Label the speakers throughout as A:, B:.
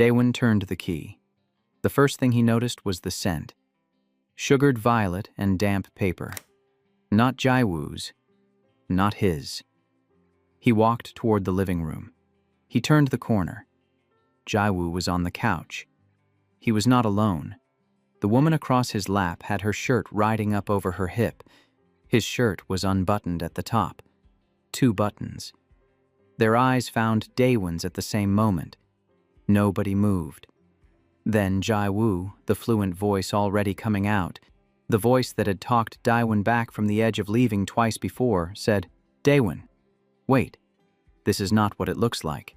A: Daewon turned the key. The first thing he noticed was the scent. Sugared violet and damp paper. Not Jiwoo's. Not his. He walked toward the living room. He turned the corner. Jiwoo was on the couch. He was not alone. The woman across his lap had her shirt riding up over her hip. His shirt was unbuttoned at the top. 2 buttons. Their eyes found Daewon's at the same moment. Nobody moved. Then Jiwoo, the fluent voice already coming out, the voice that had talked Daewon back from the edge of leaving twice before, said, "Daewon, wait, this is not what it looks like.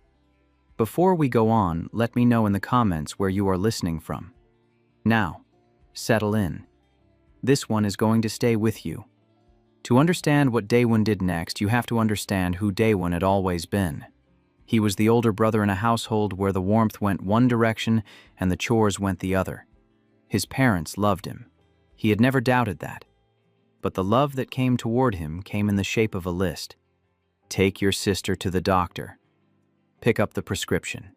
A: Before we go on, let me know in the comments where you are listening from. Now, settle in. This one is going to stay with you." To understand what Daewon did next, you have to understand who Daewon had always been. He was the older brother in a household where the warmth went one direction and the chores went the other. His parents loved him. He had never doubted that. But the love that came toward him came in the shape of a list. Take your sister to the doctor. Pick up the prescription.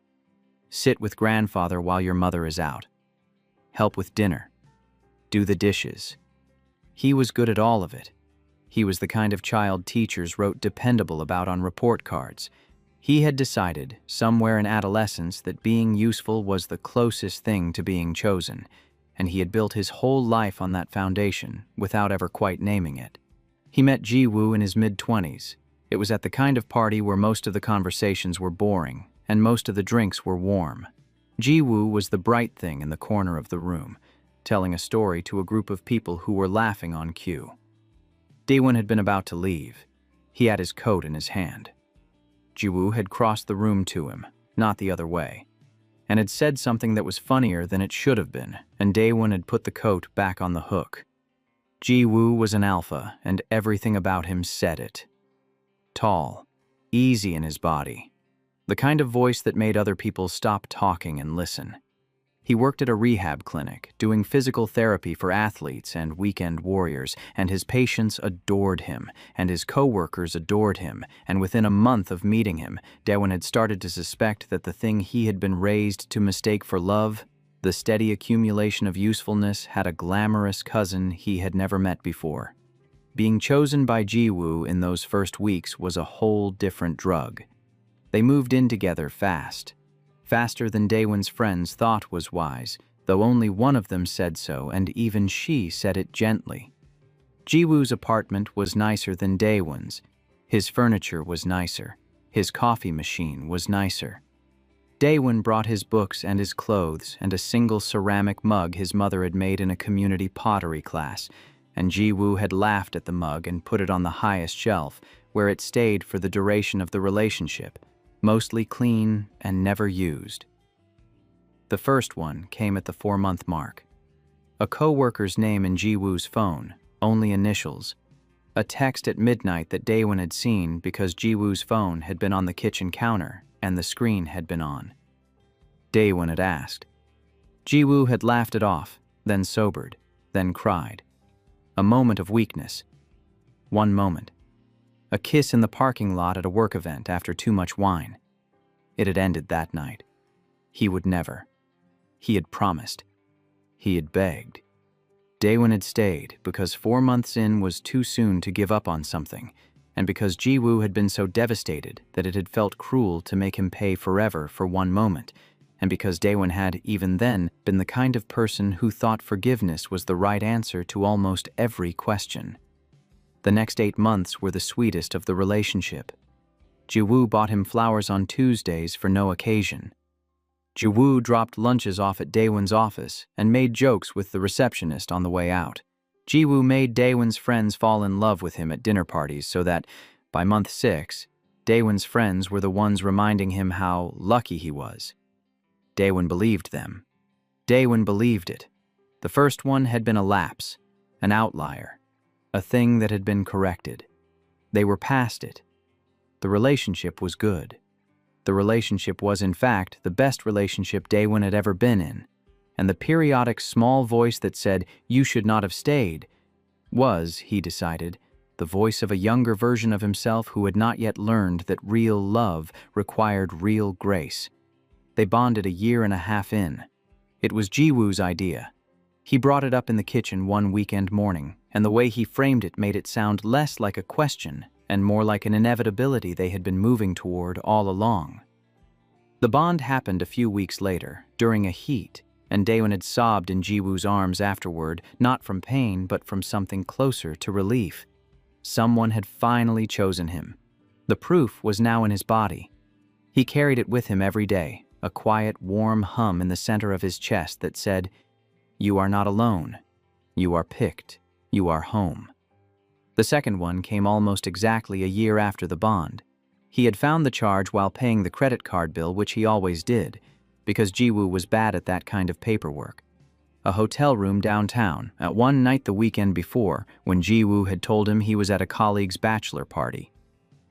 A: Sit with grandfather while your mother is out. Help with dinner. Do the dishes. He was good at all of it. He was the kind of child teachers wrote dependable about on report cards. He had decided, somewhere in adolescence, that being useful was the closest thing to being chosen, and he had built his whole life on that foundation, without ever quite naming it. He met Jiwoo in his mid-20s. It was at the kind of party where most of the conversations were boring, and most of the drinks were warm. Jiwoo was the bright thing in the corner of the room, telling a story to a group of people who were laughing on cue. Daewon had been about to leave. He had his coat in his hand. Jiwoo had crossed the room to him, not the other way, and had said something that was funnier than it should have been, and Daewon had put the coat back on the hook. Jiwoo was an alpha, and everything about him said it. Tall, easy in his body, the kind of voice that made other people stop talking and listen. He worked at a rehab clinic, doing physical therapy for athletes and weekend warriors, and his patients adored him, and his co-workers adored him, and within a month of meeting him, Daewon had started to suspect that the thing he had been raised to mistake for love, the steady accumulation of usefulness, had a glamorous cousin he had never met before. Being chosen by Jiwoo in those first weeks was a whole different drug. They moved in together fast. Faster than Daewon's friends thought was wise, though only one of them said so, and even she said it gently. Jiwoo's apartment was nicer than Daewon's. His furniture was nicer. His coffee machine was nicer. Daewon brought his books and his clothes and a single ceramic mug his mother had made in a community pottery class, and Jiwoo had laughed at the mug and put it on the highest shelf, where it stayed for the duration of the relationship, mostly clean and never used. The first one came at the 4-month mark. A co-worker's name in Jiwoo's phone, only initials. A text at midnight that Daewon had seen because Jiwoo's phone had been on the kitchen counter and the screen had been on. Daewon had asked. Jiwoo had laughed it off, then sobered, then cried. A moment of weakness. One moment. A kiss in the parking lot at a work event after too much wine. It had ended that night. He would never. He had promised. He had begged. Daewon had stayed because 4 months in was too soon to give up on something, and because Jiwoo had been so devastated that it had felt cruel to make him pay forever for one moment, and because Daewon had, even then, been the kind of person who thought forgiveness was the right answer to almost every question. The next 8 months were the sweetest of the relationship. Jiwoo bought him flowers on Tuesdays for no occasion. Jiwoo dropped lunches off at Daewon's office and made jokes with the receptionist on the way out. Jiwoo made Daewon's friends fall in love with him at dinner parties so that, by month 6, Daewon's friends were the ones reminding him how lucky he was. Daewon believed them. Daewon believed it. The first one had been a lapse, an outlier. A thing that had been corrected. They were past it. The relationship was good. The relationship was, in fact, the best relationship Daewon had ever been in, and the periodic small voice that said, "You should not have stayed," was, he decided, the voice of a younger version of himself who had not yet learned that real love required real grace. They bonded a year and a half in. It was Jiwoo's idea. He brought it up in the kitchen one weekend morning, and the way he framed it made it sound less like a question and more like an inevitability they had been moving toward all along. The bond happened a few weeks later, during a heat, and Daewon had sobbed in Jiwoo's arms afterward, not from pain but from something closer to relief. Someone had finally chosen him. The proof was now in his body. He carried it with him every day, a quiet, warm hum in the center of his chest that said, "You are not alone. You are picked. You are home." The second one came almost exactly a year after the bond. He had found the charge while paying the credit card bill, which he always did, because Jiwoo was bad at that kind of paperwork. A hotel room downtown, at one night the weekend before, when Jiwoo had told him he was at a colleague's bachelor party.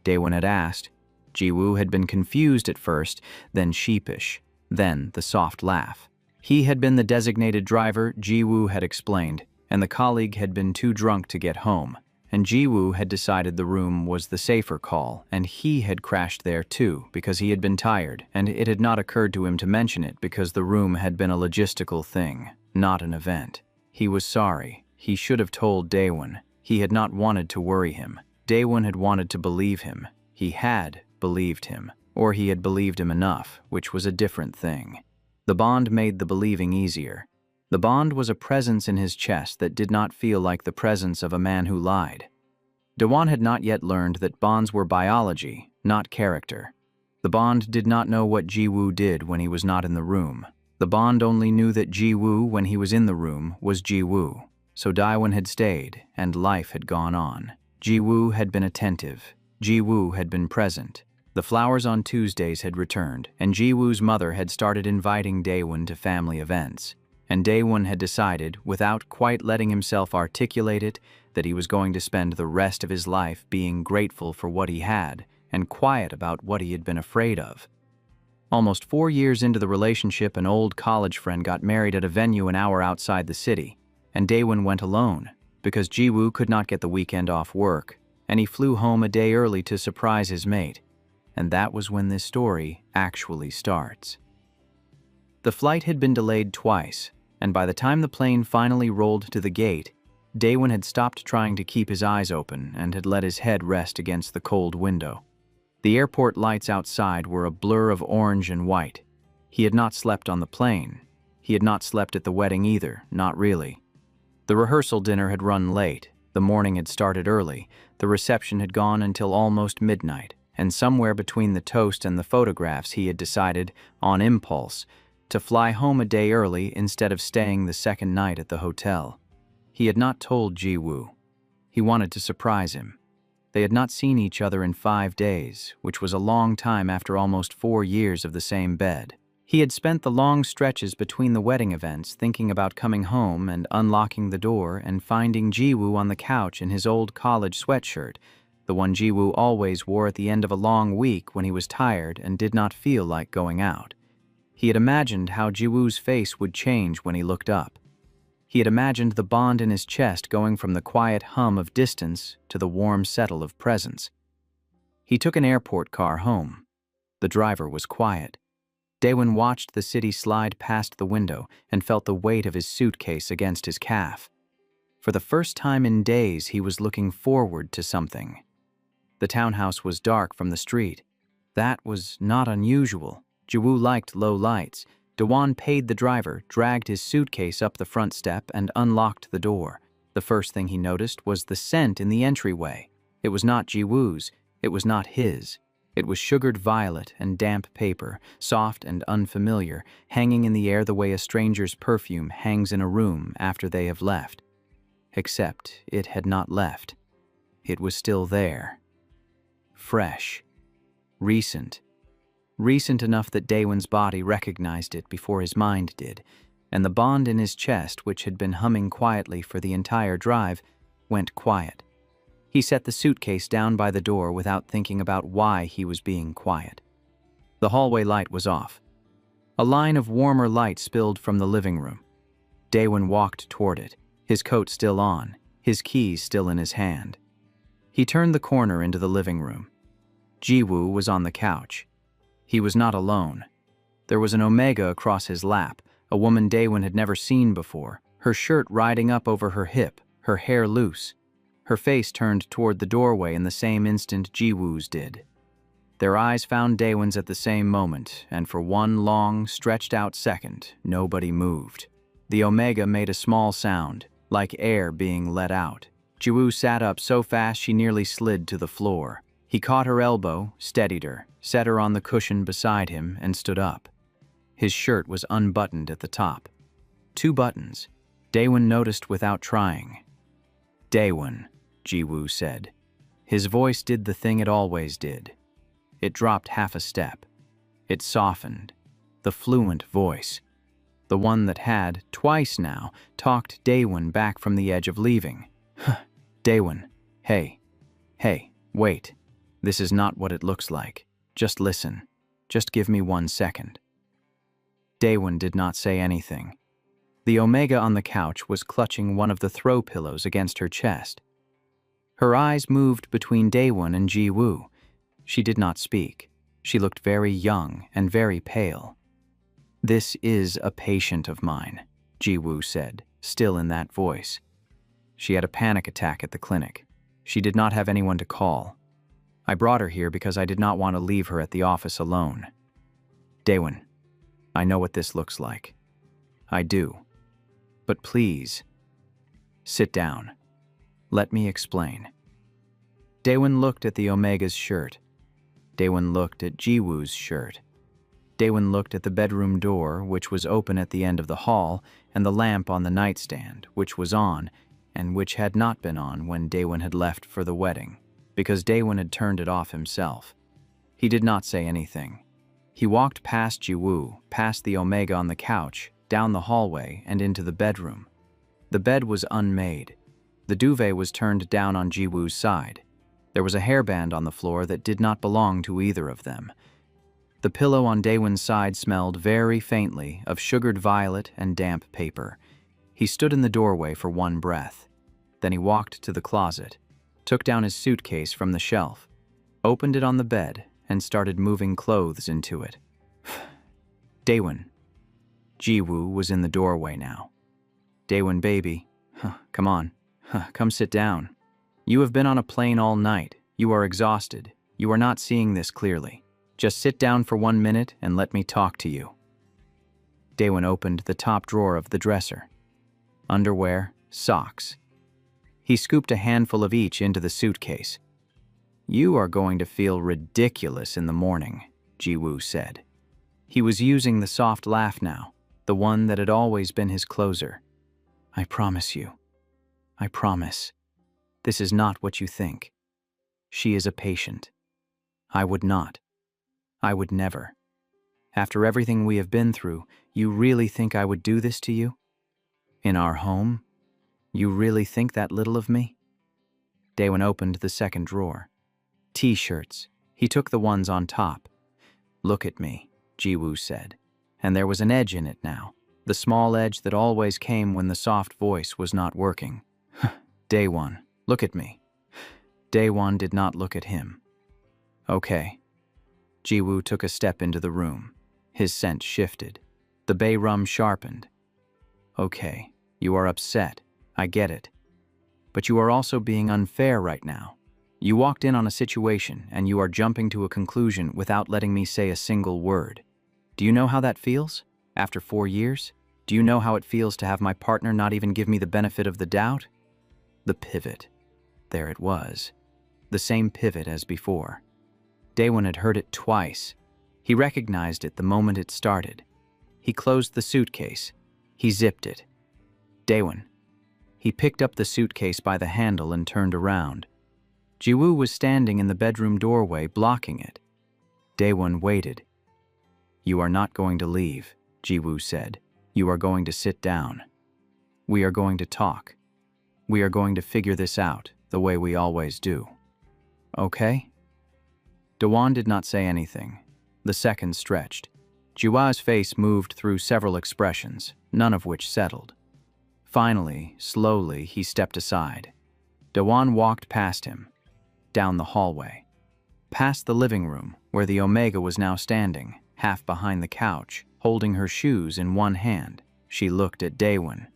A: Daewon had asked. Jiwoo had been confused at first, then sheepish, then the soft laugh. He had been the designated driver, Jiwoo had explained, and the colleague had been too drunk to get home. And Jiwoo had decided the room was the safer call, and he had crashed there too because he had been tired, and it had not occurred to him to mention it because the room had been a logistical thing, not an event. He was sorry. He should have told Daewon. He had not wanted to worry him. Daewon had wanted to believe him. He had believed him, or he had believed him enough, which was a different thing. The bond made the believing easier. The bond was a presence in his chest that did not feel like the presence of a man who lied. Daewon had not yet learned that bonds were biology, not character. The bond did not know what Jiwoo did when he was not in the room. The bond only knew that Jiwoo, when he was in the room, was Jiwoo. So Daewon had stayed, and life had gone on. Jiwoo had been attentive. Jiwoo had been present. The flowers on Tuesdays had returned, and Jiwoo's mother had started inviting Daewon to family events. And Daewon had decided, without quite letting himself articulate it, that he was going to spend the rest of his life being grateful for what he had and quiet about what he had been afraid of. Almost 4 years into the relationship, an old college friend got married at a venue an hour outside the city, and Daewon went alone because Jiwoo could not get the weekend off work, and he flew home a day early to surprise his mate. And that was when this story actually starts. The flight had been delayed twice, and by the time the plane finally rolled to the gate, Daewon had stopped trying to keep his eyes open and had let his head rest against the cold window. The airport lights outside were a blur of orange and white. He had not slept on the plane. He had not slept at the wedding either, not really. The rehearsal dinner had run late, the morning had started early, the reception had gone until almost midnight, and somewhere between the toast and the photographs he had decided, on impulse, to fly home a day early instead of staying the second night at the hotel. He had not told Jiwoo. He wanted to surprise him. They had not seen each other in 5 days, which was a long time after almost 4 years of the same bed. He had spent the long stretches between the wedding events thinking about coming home and unlocking the door and finding Jiwoo on the couch in his old college sweatshirt, the one Jiwoo always wore at the end of a long week when he was tired and did not feel like going out. He had imagined how Jiwoo's face would change when he looked up. He had imagined the bond in his chest going from the quiet hum of distance to the warm settle of presence. He took an airport car home. The driver was quiet. Daewon watched the city slide past the window and felt the weight of his suitcase against his calf. For the first time in days, he was looking forward to something. The townhouse was dark from the street. That was not unusual. Jiwoo liked low lights. Daewon paid the driver, dragged his suitcase up the front step, and unlocked the door. The first thing he noticed was the scent in the entryway. It was not Jiwoo's. It was not his. It was sugared violet and damp paper, soft and unfamiliar, hanging in the air the way a stranger's perfume hangs in a room after they have left. Except it had not left. It was still there. Fresh. Recent. Recent enough that Daewon's body recognized it before his mind did, and the bond in his chest, which had been humming quietly for the entire drive, went quiet. He set the suitcase down by the door without thinking about why he was being quiet. The hallway light was off. A line of warmer light spilled from the living room. Daewon walked toward it, his coat still on, his keys still in his hand. He turned the corner into the living room. Jiwoo was on the couch. He was not alone. There was an omega across his lap, a woman Daewon had never seen before, her shirt riding up over her hip, her hair loose. Her face turned toward the doorway in the same instant Jiwoo's did. Their eyes found Daewon's at the same moment, and for one long, stretched-out second, nobody moved. The omega made a small sound, like air being let out. Jiwoo sat up so fast she nearly slid to the floor. He caught her elbow, steadied her, set her on the cushion beside him, and stood up. His shirt was unbuttoned at the top. 2 buttons. Daewon noticed without trying. "Daewon," Jiwoo said. His voice did the thing it always did. It dropped half a step. It softened. The fluent voice. The one that had, twice now, talked Daewon back from the edge of leaving. "Daewon, hey, wait. This is not what it looks like. Just listen. Just give me 1 second." Daewon did not say anything. The omega on the couch was clutching one of the throw pillows against her chest. Her eyes moved between Daewon and Jiwoo. She did not speak. She looked very young and very pale. "This is a patient of mine," Jiwoo said, still in that voice. "She had a panic attack at the clinic. She did not have anyone to call. I brought her here because I did not want to leave her at the office alone. Daewon, I know what this looks like. I do. But please, sit down. Let me explain." Daewon looked at the omega's shirt. Daewon looked at Jiwoo's shirt. Daewon looked at the bedroom door, which was open at the end of the hall, and the lamp on the nightstand, which was on, and which had not been on when Daewon had left for the wedding, because Daewon had turned it off himself. He did not say anything. He walked past Jiwoo, past the omega on the couch, down the hallway, and into the bedroom. The bed was unmade. The duvet was turned down on Jiwoo's side. There was a hairband on the floor that did not belong to either of them. The pillow on Daewon's side smelled very faintly of sugared violet and damp paper. He stood in the doorway for 1 breath. Then he walked to the closet, took down his suitcase from the shelf, opened it on the bed, and started moving clothes into it. "Daewon." Jiwoo was in the doorway now. "Daewon, baby. Come on. Come sit down. You have been on a plane all night. You are exhausted. You are not seeing this clearly. Just sit down for 1 minute and let me talk to you." Daewon opened the top drawer of the dresser. Underwear, socks. He scooped a handful of each into the suitcase. "You are going to feel ridiculous in the morning," Jiwoo said. He was using the soft laugh now, the one that had always been his closer. "I promise you. I promise. This is not what you think. She is a patient. I would not. I would never. After everything we have been through, you really think I would do this to you? In our home? You really think that little of me?" Daewon opened the second drawer. T-shirts. He took the ones on top. "Look at me," Jiwoo said. And there was an edge in it now, the small edge that always came when the soft voice was not working. "Daewon, look at me." Daewon did not look at him. "Okay." Jiwoo took a step into the room. His scent shifted. The bay rum sharpened. "Okay, you are upset. I get it. But you are also being unfair right now. You walked in on a situation and you are jumping to a conclusion without letting me say a single word. Do you know how that feels? After 4 years? Do you know how it feels to have my partner not even give me the benefit of the doubt?" The pivot. There it was. The same pivot as before. Daewon had heard it twice. He recognized it the moment it started. He closed the suitcase. He zipped it. "Daewon." He picked up the suitcase by the handle and turned around. Jiwoo was standing in the bedroom doorway, blocking it. Daewon waited. "You are not going to leave," Jiwoo said. "You are going to sit down. We are going to talk. We are going to figure this out the way we always do. Okay?" Daewon did not say anything. The seconds stretched. Jiwoo's face moved through several expressions, none of which settled. Finally, slowly, he stepped aside. Daewon walked past him, down the hallway, past the living room where the omega was now standing, half behind the couch, holding her shoes in one hand. She looked at Daewon.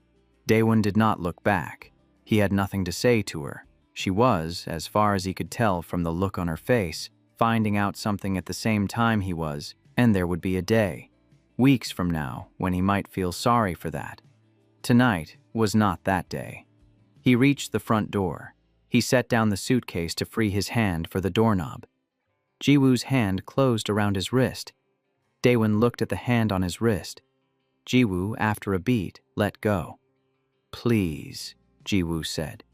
A: Daewon did not look back. He had nothing to say to her. She was, as far as he could tell from the look on her face, finding out something at the same time he was, and there would be a day, weeks from now, when he might feel sorry for that. Tonight was not that day. He reached the front door. He set down the suitcase to free his hand for the doorknob. Jiwoo's hand closed around his wrist. Daewon looked at the hand on his wrist. Jiwoo, after a beat, let go. "Please," Jiwoo said.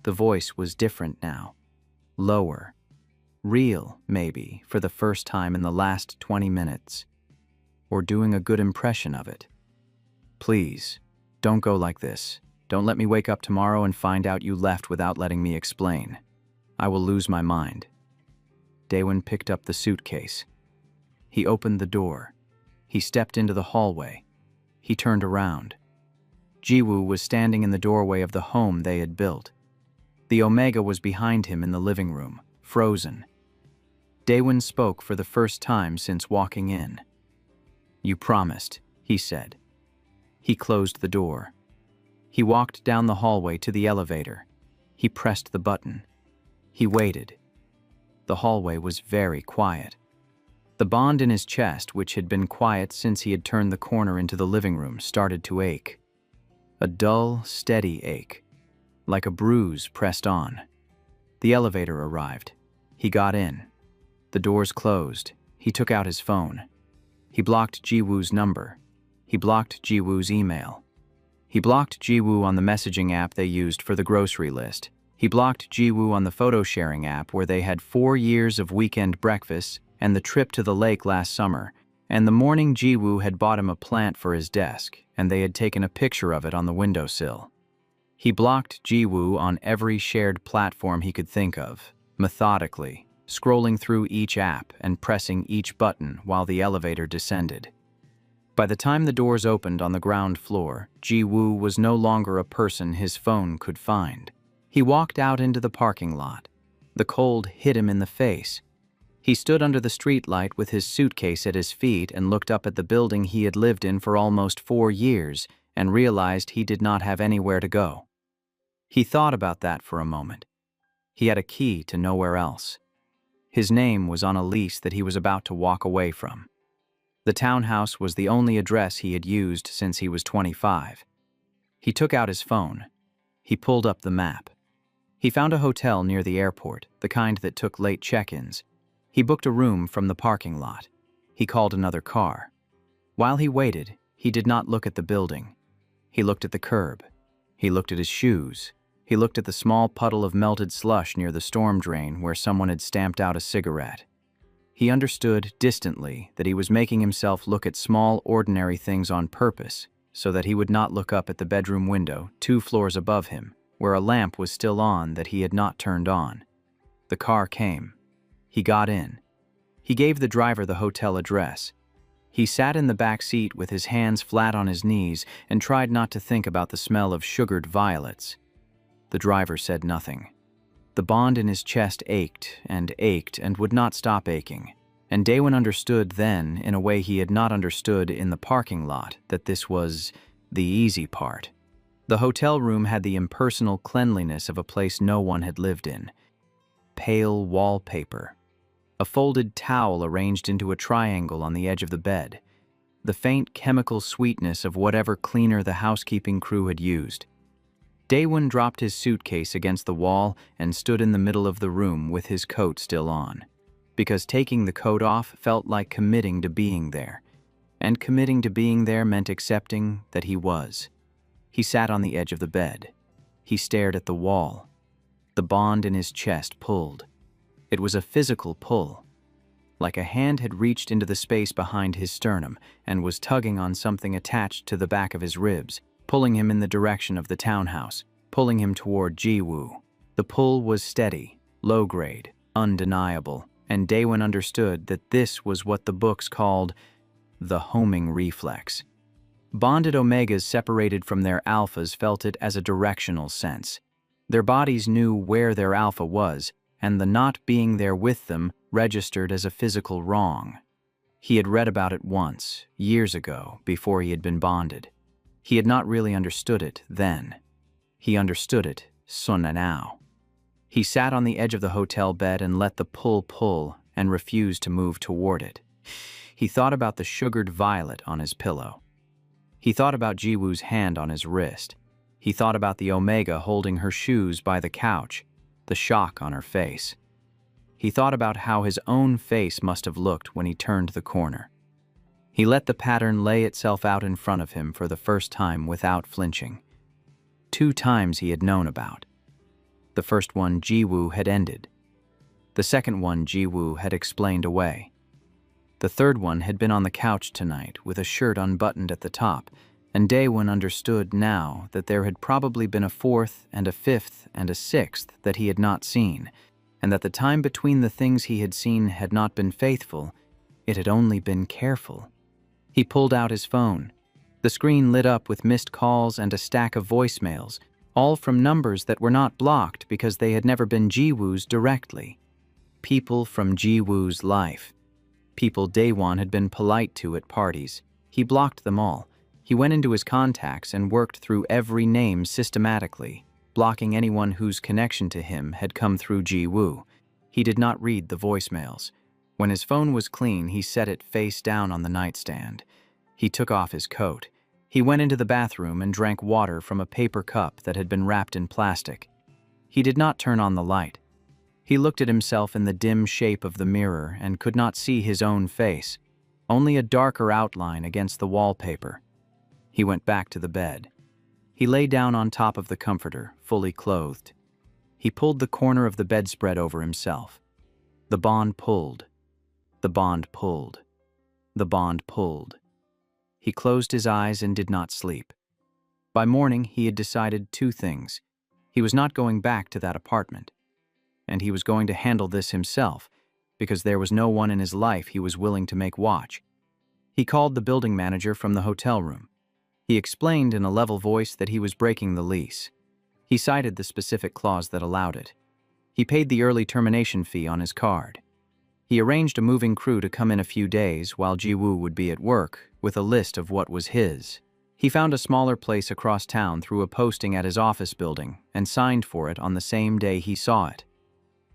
A: The voice was different now. Lower. Real, maybe, for the first time in the last 20 minutes. Or doing a good impression of it. "Please, don't go like this. Don't let me wake up tomorrow and find out you left without letting me explain. I will lose my mind." Daewon picked up the suitcase. He opened the door. He stepped into the hallway. He turned around. Jiwoo was standing in the doorway of the home they had built. The Omega was behind him in the living room, frozen. Daewon spoke for the first time since walking in. "You promised," he said. He closed the door. He walked down the hallway to the elevator. He pressed the button. He waited. The hallway was very quiet. The bond in his chest, which had been quiet since he had turned the corner into the living room, started to ache. A dull, steady ache, like a bruise pressed on. The elevator arrived. He got in. The doors closed. He took out his phone. He blocked Jiwoo's number. He blocked Jiwoo's email. He blocked Jiwoo on the messaging app they used for the grocery list. He blocked Jiwoo on the photo-sharing app where they had 4 years of weekend breakfasts and the trip to the lake last summer, and the morning Jiwoo had bought him a plant for his desk, and they had taken a picture of it on the windowsill. He blocked Jiwoo on every shared platform he could think of, methodically, scrolling through each app and pressing each button while the elevator descended. By the time the doors opened on the ground floor, Jiwoo was no longer a person his phone could find. He walked out into the parking lot. The cold hit him in the face. He stood under the streetlight with his suitcase at his feet and looked up at the building he had lived in for almost 4 years and realized he did not have anywhere to go. He thought about that for a moment. He had a key to nowhere else. His name was on a lease that he was about to walk away from. The townhouse was the only address he had used since he was 25. He took out his phone. He pulled up the map. He found a hotel near the airport, the kind that took late check-ins. He booked a room from the parking lot. He called another car. While he waited, he did not look at the building. He looked at the curb. He looked at his shoes. He looked at the small puddle of melted slush near the storm drain where someone had stamped out a cigarette. He understood, distantly, that he was making himself look at small, ordinary things on purpose, so that he would not look up at the bedroom window 2 floors above him, where a lamp was still on that he had not turned on. The car came. He got in. He gave the driver the hotel address. He sat in the back seat with his hands flat on his knees and tried not to think about the smell of sugared violets. The driver said nothing. The bond in his chest ached and would not stop aching, and Daewon understood then, in a way he had not understood in the parking lot, that this was the easy part. The hotel room had the impersonal cleanliness of a place no one had lived in. Pale wallpaper. A folded towel arranged into a triangle on the edge of the bed. The faint chemical sweetness of whatever cleaner the housekeeping crew had used. Daewon dropped his suitcase against the wall and stood in the middle of the room with his coat still on, because taking the coat off felt like committing to being there, and committing to being there meant accepting that he was. He sat on the edge of the bed. He stared at the wall. The bond in his chest pulled. It was a physical pull, like a hand had reached into the space behind his sternum and was tugging on something attached to the back of his ribs, pulling him in the direction of the townhouse, pulling him toward Jiwoo. The pull was steady, low-grade, undeniable, and Daewon understood that this was what the books called the homing reflex. Bonded omegas separated from their alphas felt it as a directional sense. Their bodies knew where their alpha was, and the not being there with them registered as a physical wrong. He had read about it once, years ago, before he had been bonded. He had not really understood it then. He understood it now. He sat on the edge of the hotel bed and let the pull and refused to move toward it. He thought about the sugared violet on his pillow. He thought about Jiwoo's hand on his wrist. He thought about the Omega holding her shoes by the couch, the shock on her face. He thought about how his own face must have looked when he turned the corner. He let the pattern lay itself out in front of him for the first time without flinching. 2 times he had known about. The first one Jiwoo had ended. The second one Jiwoo had explained away. The third one had been on the couch tonight with a shirt unbuttoned at the top, and Daewon understood now that there had probably been a 4th and a 5th and a 6th that he had not seen, and that the time between the things he had seen had not been faithful, it had only been careful. He pulled out his phone. The screen lit up with missed calls and a stack of voicemails, all from numbers that were not blocked because they had never been Jiwoo's directly. People from Jiwoo's life. People Daewon had been polite to at parties. He blocked them all. He went into his contacts and worked through every name systematically, blocking anyone whose connection to him had come through Jiwoo. He did not read the voicemails. When his phone was clean, he set it face down on the nightstand. He took off his coat. He went into the bathroom and drank water from a paper cup that had been wrapped in plastic. He did not turn on the light. He looked at himself in the dim shape of the mirror and could not see his own face, only a darker outline against the wallpaper. He went back to the bed. He lay down on top of the comforter, fully clothed. He pulled the corner of the bedspread over himself. The bond pulled. The bond pulled. The bond pulled. He closed his eyes and did not sleep. By morning, he had decided 2 things. He was not going back to that apartment, and he was going to handle this himself, because there was no one in his life he was willing to make watch. He called the building manager from the hotel room. He explained in a level voice that he was breaking the lease. He cited the specific clause that allowed it. He paid the early termination fee on his card. He arranged a moving crew to come in a few days while Jiwoo would be at work, with a list of what was his. He found a smaller place across town through a posting at his office building and signed for it on the same day he saw it.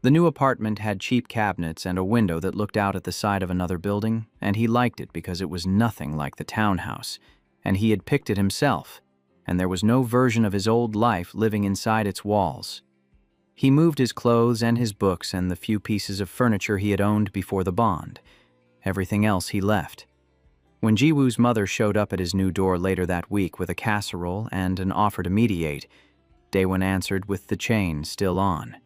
A: The new apartment had cheap cabinets and a window that looked out at the side of another building, and he liked it because it was nothing like the townhouse, and he had picked it himself, and there was no version of his old life living inside its walls. He moved his clothes and his books and the few pieces of furniture he had owned before the bond. Everything else he left. When Jiwoo's mother showed up at his new door later that week with a casserole and an offer to mediate, Daewon answered with the chain still on.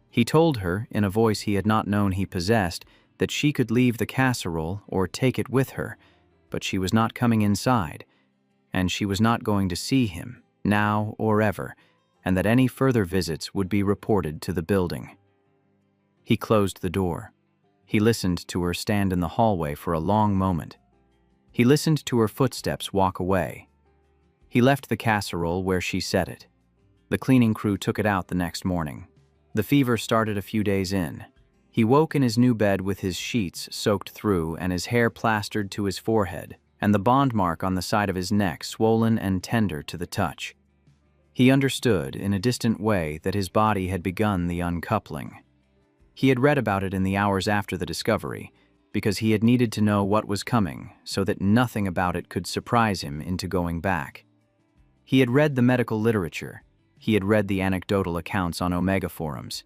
A: He told her, in a voice he had not known he possessed, that she could leave the casserole or take it with her, but she was not coming inside, and she was not going to see him, now or ever, and that any further visits would be reported to the building. He closed the door. He listened to her stand in the hallway for a long moment. He listened to her footsteps walk away. He left the casserole where she set it. The cleaning crew took it out the next morning. The fever started a few days in. He woke in his new bed with his sheets soaked through and his hair plastered to his forehead, and the bond mark on the side of his neck swollen and tender to the touch. He understood, in a distant way, that his body had begun the uncoupling. He had read about it in the hours after the discovery, because he had needed to know what was coming so that nothing about it could surprise him into going back. He had read the medical literature. He had read the anecdotal accounts on Omega forums.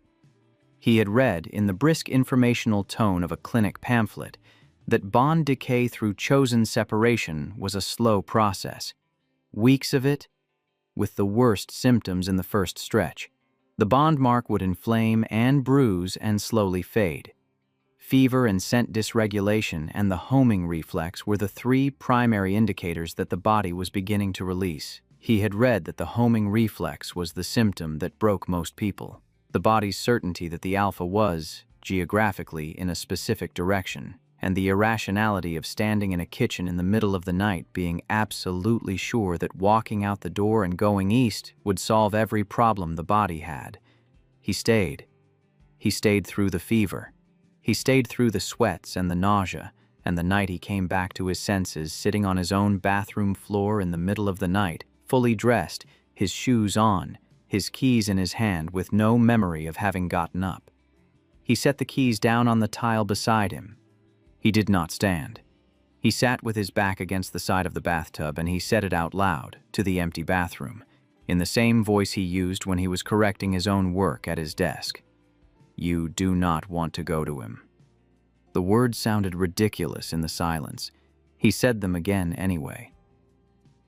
A: He had read, in the brisk informational tone of a clinic pamphlet, that bond decay through chosen separation was a slow process. Weeks of it, with the worst symptoms in the first stretch. The bond mark would inflame and bruise and slowly fade. Fever and scent dysregulation and the homing reflex were the 3 primary indicators that the body was beginning to release. He had read that the homing reflex was the symptom that broke most people. The body's certainty that the alpha was, geographically, in a specific direction, and the irrationality of standing in a kitchen in the middle of the night being absolutely sure that walking out the door and going east would solve every problem the body had. He stayed. He stayed through the fever. He stayed through the sweats and the nausea and the night he came back to his senses, sitting on his own bathroom floor in the middle of the night, fully dressed, his shoes on, his keys in his hand, with no memory of having gotten up. He set the keys down on the tile beside him. He did not stand. He sat with his back against the side of the bathtub, and he said it out loud to the empty bathroom, in the same voice he used when he was correcting his own work at his desk. "You do not want to go to him." The words sounded ridiculous in the silence. He said them again anyway.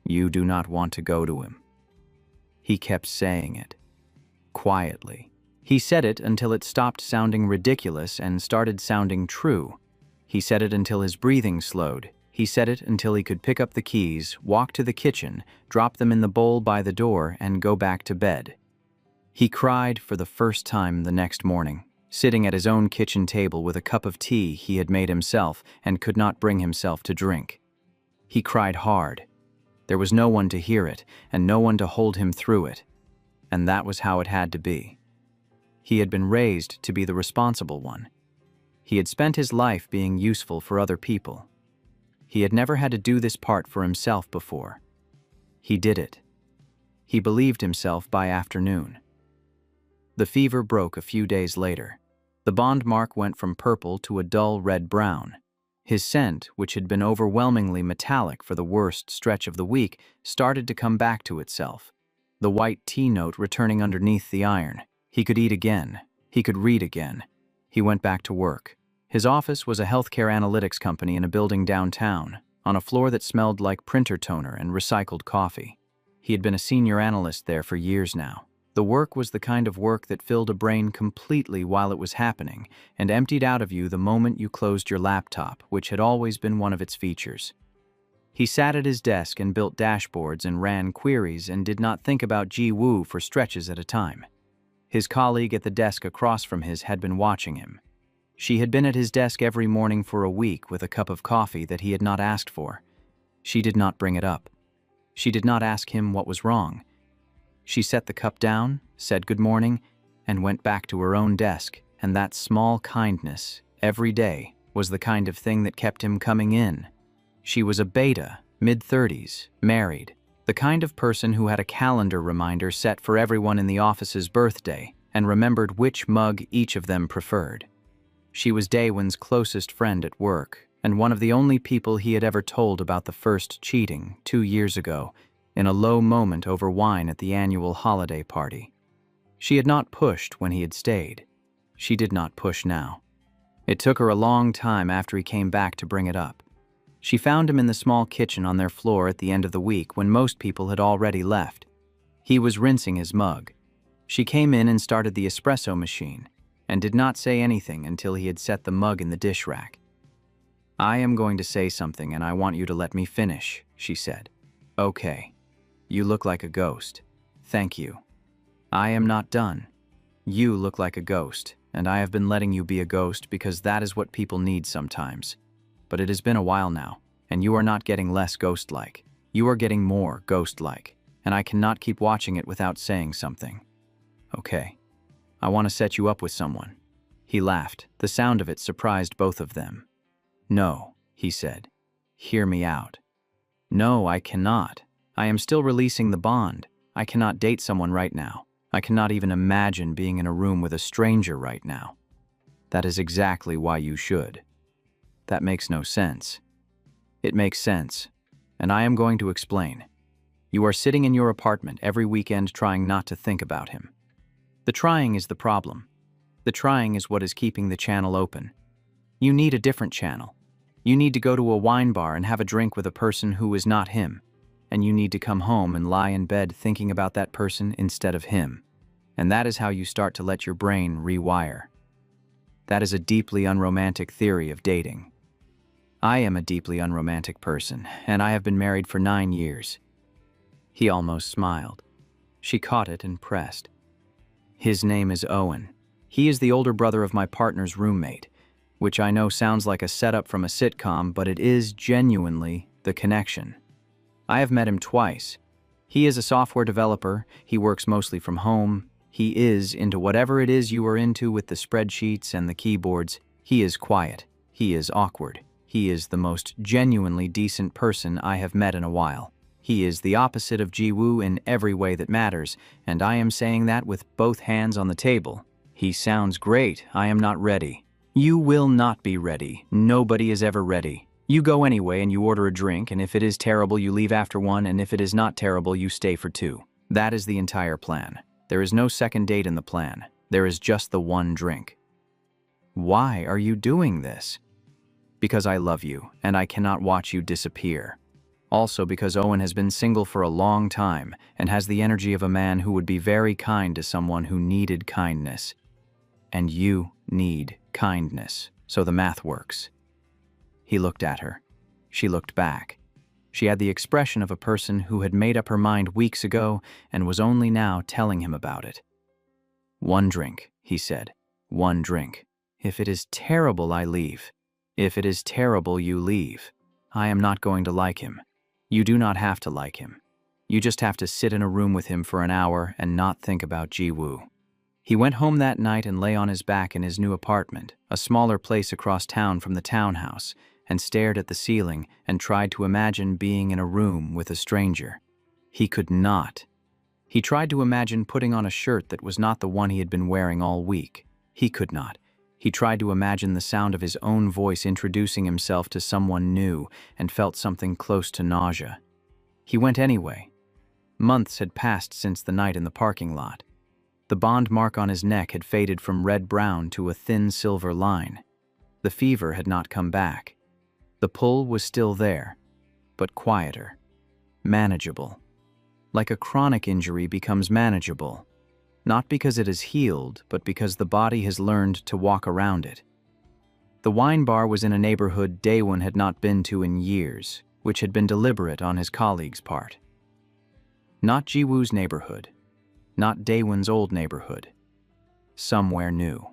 A: "You do not want to go to him." He kept saying it, quietly. He said it until it stopped sounding ridiculous and started sounding true. He said it until his breathing slowed. He said it until he could pick up the keys, walk to the kitchen, drop them in the bowl by the door, and go back to bed. He cried for the first time the next morning, sitting at his own kitchen table with a cup of tea he had made himself and could not bring himself to drink. He cried hard. There was no one to hear it, and no one to hold him through it. And that was how it had to be. He had been raised to be the responsible one. He had spent his life being useful for other people. He had never had to do this part for himself before. He did it. He believed himself by afternoon. The fever broke a few days later. The bond mark went from purple to a dull red-brown. His scent, which had been overwhelmingly metallic for the worst stretch of the week, started to come back to itself. The white tea note returning underneath the iron. He could eat again. He could read again. He went back to work. His office was a healthcare analytics company in a building downtown, on a floor that smelled like printer toner and recycled coffee. He had been a senior analyst there for years now. The work was the kind of work that filled a brain completely while it was happening and emptied out of you the moment you closed your laptop, which had always been one of its features. He sat at his desk and built dashboards and ran queries and did not think about Ji-woo for stretches at a time. His colleague at the desk across from his had been watching him. She had been at his desk every morning for a week with a cup of coffee that he had not asked for. She did not bring it up. She did not ask him what was wrong. She set the cup down, said good morning, and went back to her own desk, and that small kindness, every day, was the kind of thing that kept him coming in. She was a beta, mid-30s, married, the kind of person who had a calendar reminder set for everyone in the office's birthday and remembered which mug each of them preferred. She was Daewon's closest friend at work, and one of the only people he had ever told about the first cheating 2 years ago, in a low moment over wine at the annual holiday party. She had not pushed when he had stayed. She did not push now. It took her a long time after he came back to bring it up. She found him in the small kitchen on their floor at the end of the week when most people had already left. He was rinsing his mug. She came in and started the espresso machine, and did not say anything until he had set the mug in the dish rack. "I am going to say something and I want you to let me finish," she said. "Okay. You look like a ghost. Thank you. I am not done. You look like a ghost, and I have been letting you be a ghost because that is what people need sometimes. But it has been a while now, and you are not getting less ghost-like. You are getting more ghost-like, and I cannot keep watching it without saying something. Okay. I want to set you up with someone." He laughed. The sound of it surprised both of them. "No," he said. "Hear me out." "No, I cannot. I am still releasing the bond. I cannot date someone right now. I cannot even imagine being in a room with a stranger right now." "That is exactly why you should." "That makes no sense." "It makes sense, and I am going to explain. You are sitting in your apartment every weekend trying not to think about him. The trying is the problem. The trying is what is keeping the channel open. You need a different channel. You need to go to a wine bar and have a drink with a person who is not him. And you need to come home and lie in bed thinking about that person instead of him. And that is how you start to let your brain rewire. That is a deeply unromantic theory of dating. I am a deeply unromantic person, and I have been married for 9 years. He almost smiled. She caught it and pressed. His name is Owen. He is the older brother of my partner's roommate, which I know sounds like a setup from a sitcom, but it is genuinely the connection. I have met him twice. He is a software developer. He works mostly from home. He is into whatever it is you are into with the spreadsheets and the keyboards. He is quiet. He is awkward. He is the most genuinely decent person I have met in a while. He is the opposite of Jiwoo in every way that matters, and I am saying that with both hands on the table. He sounds great. I am not ready. You will not be ready. Nobody is ever ready. You go anyway and you order a drink, and if it is terrible, you leave after one, and if it is not terrible, you stay for two. That is the entire plan. There is no second date in the plan. There is just the one drink. Why are you doing this? Because I love you, and I cannot watch you disappear. Also because Owen has been single for a long time and has the energy of a man who would be very kind to someone who needed kindness. And you need kindness, so the math works. He looked at her. She looked back. She had the expression of a person who had made up her mind weeks ago and was only now telling him about it. One drink, he said. One drink. If it is terrible, I leave. If it is terrible, you leave. I am not going to like him. You do not have to like him. You just have to sit in a room with him for an hour and not think about Jiwoo. He went home that night and lay on his back in his new apartment, a smaller place across town from the townhouse, and stared at the ceiling and tried to imagine being in a room with a stranger. He could not. He tried to imagine putting on a shirt that was not the one he had been wearing all week. He could not. He tried to imagine the sound of his own voice introducing himself to someone new and felt something close to nausea. He went anyway. Months had passed since the night in the parking lot. The bond mark on his neck had faded from red-brown to a thin silver line. The fever had not come back. The pull was still there, but quieter, manageable. Like a chronic injury becomes manageable. Not because it is healed, but because the body has learned to walk around it. The wine bar was in a neighborhood Daewon had not been to in years, which had been deliberate on his colleague's part. Not Jiwoo's neighborhood. Not Daewon's old neighborhood. Somewhere new.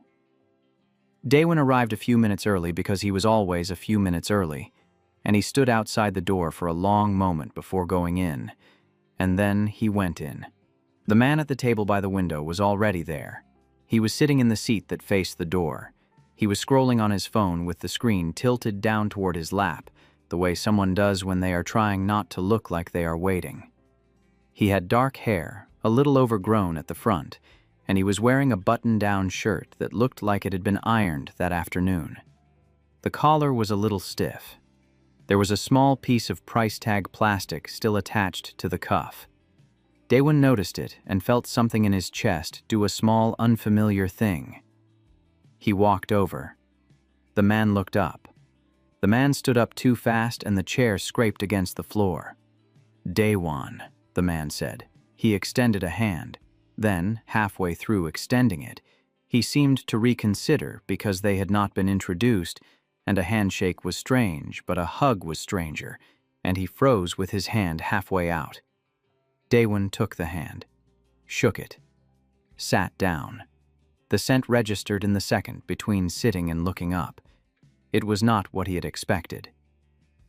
A: Daewon arrived a few minutes early because he was always a few minutes early, and he stood outside the door for a long moment before going in, and then he went in. The man at the table by the window was already there. He was sitting in the seat that faced the door. He was scrolling on his phone with the screen tilted down toward his lap, the way someone does when they are trying not to look like they are waiting. He had dark hair, a little overgrown at the front, and he was wearing a button-down shirt that looked like it had been ironed that afternoon. The collar was a little stiff. There was a small piece of price tag plastic still attached to the cuff. Daewon noticed it and felt something in his chest do a small, unfamiliar thing. He walked over. The man looked up. The man stood up too fast and the chair scraped against the floor. "Daewon," the man said. He extended a hand. Then, halfway through extending it, he seemed to reconsider because they had not been introduced, and a handshake was strange, but a hug was stranger, and he froze with his hand halfway out. Daewon took the hand, shook it, sat down. The scent registered in the second between sitting and looking up. It was not what he had expected.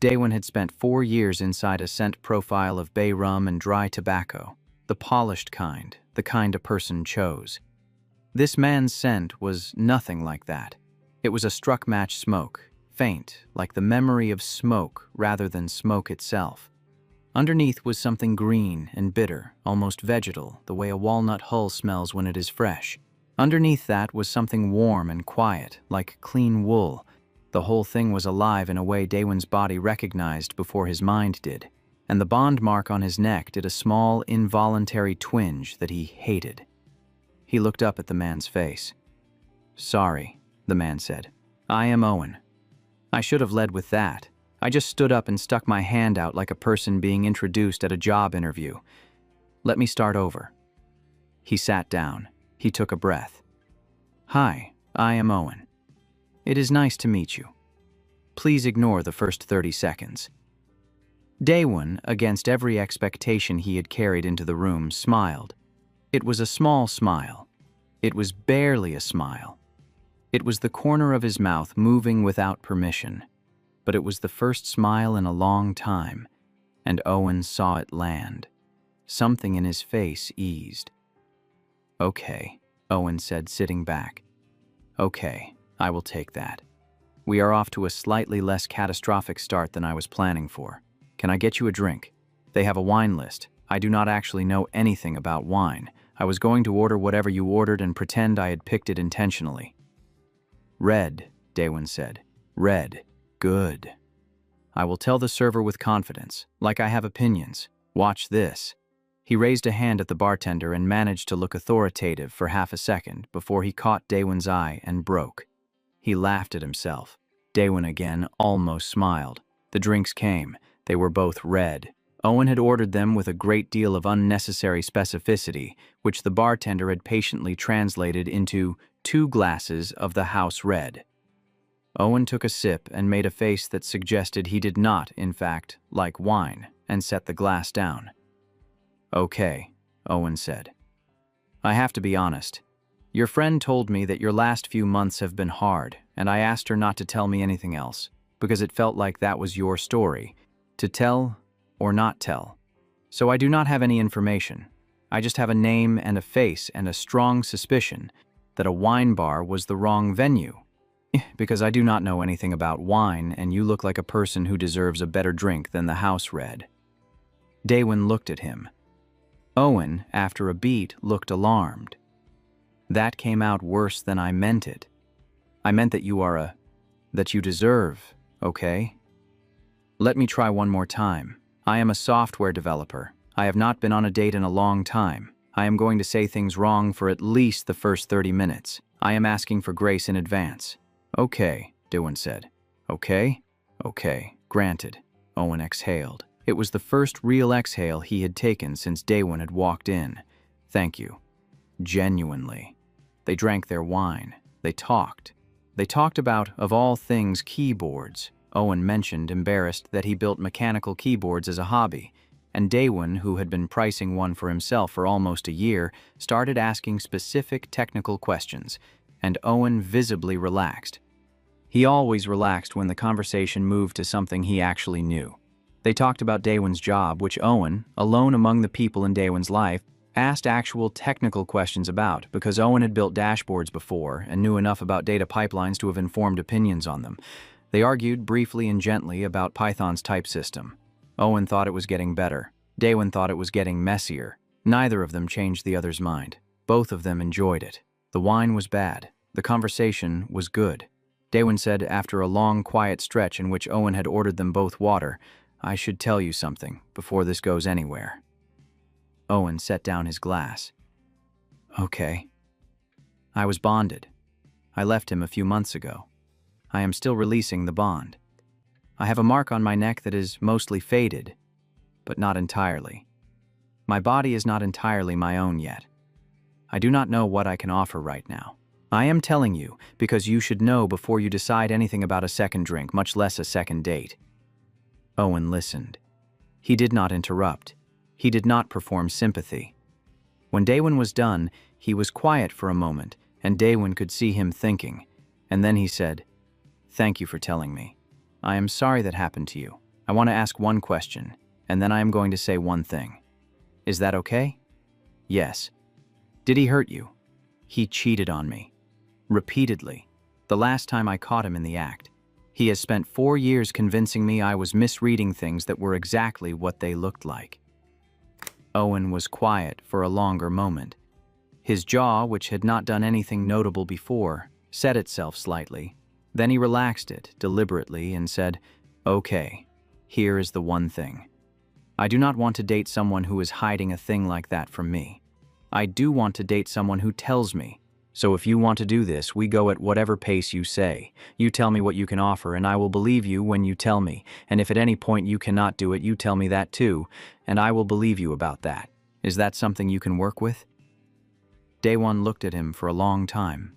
A: Daewon had spent 4 years inside a scent profile of bay rum and dry tobacco, the polished kind, the kind a person chose. This man's scent was nothing like that. It was a struck match smoke, faint, like the memory of smoke rather than smoke itself. Underneath was something green and bitter, almost vegetal, the way a walnut hull smells when it is fresh. Underneath that was something warm and quiet, like clean wool. The whole thing was alive in a way Daewon's body recognized before his mind did, and the bond mark on his neck did a small, involuntary twinge that he hated. He looked up at the man's face. "Sorry," the man said. "I am Owen. I should have led with that. I just stood up and stuck my hand out like a person being introduced at a job interview. Let me start over." He sat down. He took a breath. "Hi, I am Owen. It is nice to meet you. Please ignore the first 30 seconds. Daewon, against every expectation he had carried into the room, smiled. It was a small smile. It was barely a smile. It was the corner of his mouth moving without permission. But it was the first smile in a long time, and Owen saw it land. Something in his face eased. "Okay," Owen said, sitting back. "Okay, I will take that. We are off to a slightly less catastrophic start than I was planning for. Can I get you a drink? They have a wine list. I do not actually know anything about wine. I was going to order whatever you ordered and pretend I had picked it intentionally. Red, Daewon said. Red. Good. I will tell the server with confidence, like I have opinions. Watch this. He raised a hand at the bartender and managed to look authoritative for half a second before he caught Daewon's eye and broke. He laughed at himself. Daewon again almost smiled. The drinks came. They were both red. Owen had ordered them with a great deal of unnecessary specificity, which the bartender had patiently translated into 2 glasses of the house red. Owen took a sip and made a face that suggested he did not, in fact, like wine, and set the glass down. Okay, Owen said. I have to be honest. Your friend told me that your last few months have been hard, and I asked her not to tell me anything else, because it felt like that was your story, to tell or not tell. So I do not have any information. I just have a name and a face and a strong suspicion that a wine bar was the wrong venue. Because I do not know anything about wine, and you look like a person who deserves a better drink than the house red. Daewon looked at him. Owen, after a beat, looked alarmed. That came out worse than I meant it. I meant that that you deserve, okay? Let me try one more time. I am a software developer. I have not been on a date in a long time. I am going to say things wrong for at least the first 30 minutes. I am asking for grace in advance. Okay, Daewon said. Okay? Okay, granted. Owen exhaled. It was the first real exhale he had taken since Daewon had walked in. Thank you. Genuinely. They drank their wine. They talked. They talked about, of all things, keyboards. Owen mentioned, embarrassed, that he built mechanical keyboards as a hobby, and Daewon, who had been pricing one for himself for almost a year, started asking specific technical questions, and Owen visibly relaxed. He always relaxed when the conversation moved to something he actually knew. They talked about Daewon's job, which Owen, alone among the people in Daewon's life, asked actual technical questions about because Owen had built dashboards before and knew enough about data pipelines to have informed opinions on them. They argued briefly and gently about Python's type system. Owen thought it was getting better. Daewon thought it was getting messier. Neither of them changed the other's mind. Both of them enjoyed it. The wine was bad. The conversation was good. Daewon said after a long, quiet stretch in which Owen had ordered them both water, I should tell you something before this goes anywhere. Owen set down his glass. Okay. I was bonded. I left him a few months ago. I am still releasing the bond. I have a mark on my neck that is mostly faded, but not entirely. My body is not entirely my own yet. I do not know what I can offer right now. I am telling you because you should know before you decide anything about a second drink, much less a second date. Owen listened. He did not interrupt. He did not perform sympathy. When Daewon was done, he was quiet for a moment, and Daewon could see him thinking. And then he said, Thank you for telling me. I am sorry that happened to you. I want to ask one question, and then I am going to say one thing. Is that okay? Yes. Did he hurt you? He cheated on me. Repeatedly. The last time I caught him in the act. He has spent 4 years convincing me I was misreading things that were exactly what they looked like. Owen was quiet for a longer moment. His jaw, which had not done anything notable before, set itself slightly. Then he relaxed it deliberately and said, Okay, here is the one thing. I do not want to date someone who is hiding a thing like that from me. I do want to date someone who tells me. So if you want to do this, we go at whatever pace you say. You tell me what you can offer, and I will believe you when you tell me. And if at any point you cannot do it, you tell me that too, and I will believe you about that. Is that something you can work with? Daewon looked at him for a long time.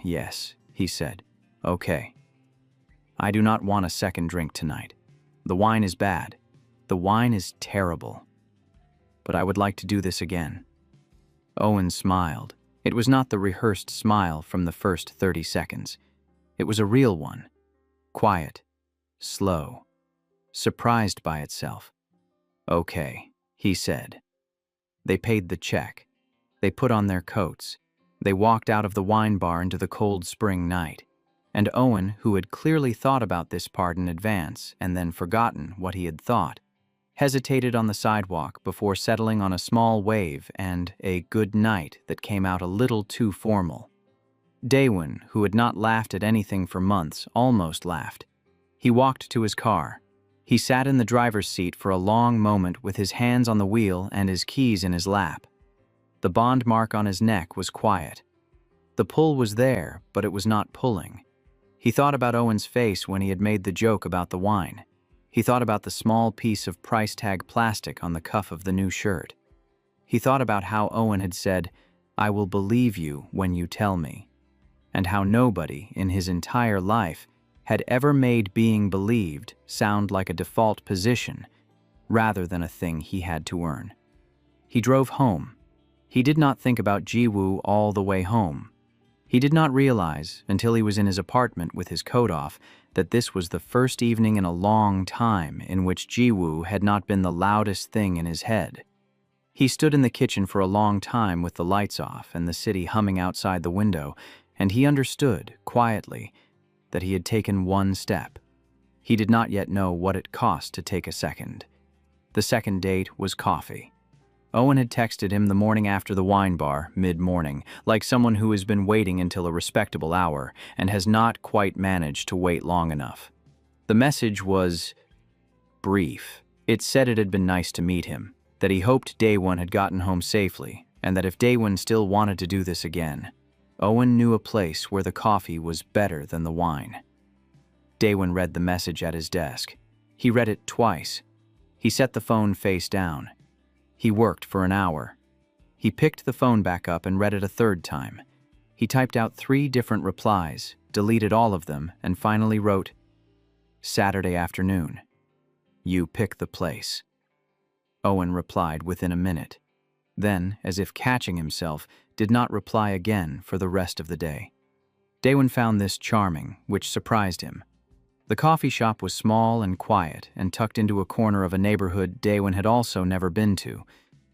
A: Yes, he said. Okay. I do not want a second drink tonight. The wine is bad. The wine is terrible. But I would like to do this again. Owen smiled. It was not the rehearsed smile from the first 30 seconds. It was a real one. Quiet. Slow. Surprised by itself. Okay, he said. They paid the check. They put on their coats. They walked out of the wine bar into the cold spring night. And Owen, who had clearly thought about this part in advance and then forgotten what he had thought, hesitated on the sidewalk before settling on a small wave and a good night that came out a little too formal. Daewon, who had not laughed at anything for months, almost laughed. He walked to his car. He sat in the driver's seat for a long moment with his hands on the wheel and his keys in his lap. The bond mark on his neck was quiet. The pull was there, but it was not pulling. He thought about Owen's face when he had made the joke about the wine. He thought about the small piece of price tag plastic on the cuff of the new shirt. He thought about how Owen had said, "I will believe you when you tell me," and how nobody in his entire life had ever made being believed sound like a default position rather than a thing he had to earn. He drove home. He did not think about Jiwoo all the way home. He did not realize, until he was in his apartment with his coat off, that this was the first evening in a long time in which Jiwoo had not been the loudest thing in his head. He stood in the kitchen for a long time with the lights off and the city humming outside the window, and he understood, quietly, that he had taken one step. He did not yet know what it cost to take a second. The second date was coffee. Owen had texted him the morning after the wine bar, mid-morning, like someone who has been waiting until a respectable hour and has not quite managed to wait long enough. The message was brief. It said it had been nice to meet him, that he hoped Daewon had gotten home safely, and that if Daewon still wanted to do this again, Owen knew a place where the coffee was better than the wine. Daewon read the message at his desk. He read it twice. He set the phone face down. He worked for an hour. He picked the phone back up and read it a third time. He typed out 3 different replies, deleted all of them, and finally wrote, "Saturday afternoon. You pick the place." Owen replied within a minute. Then, as if catching himself, did not reply again for the rest of the day. Daewon found this charming, which surprised him. The coffee shop was small and quiet and tucked into a corner of a neighborhood Daewon had also never been to,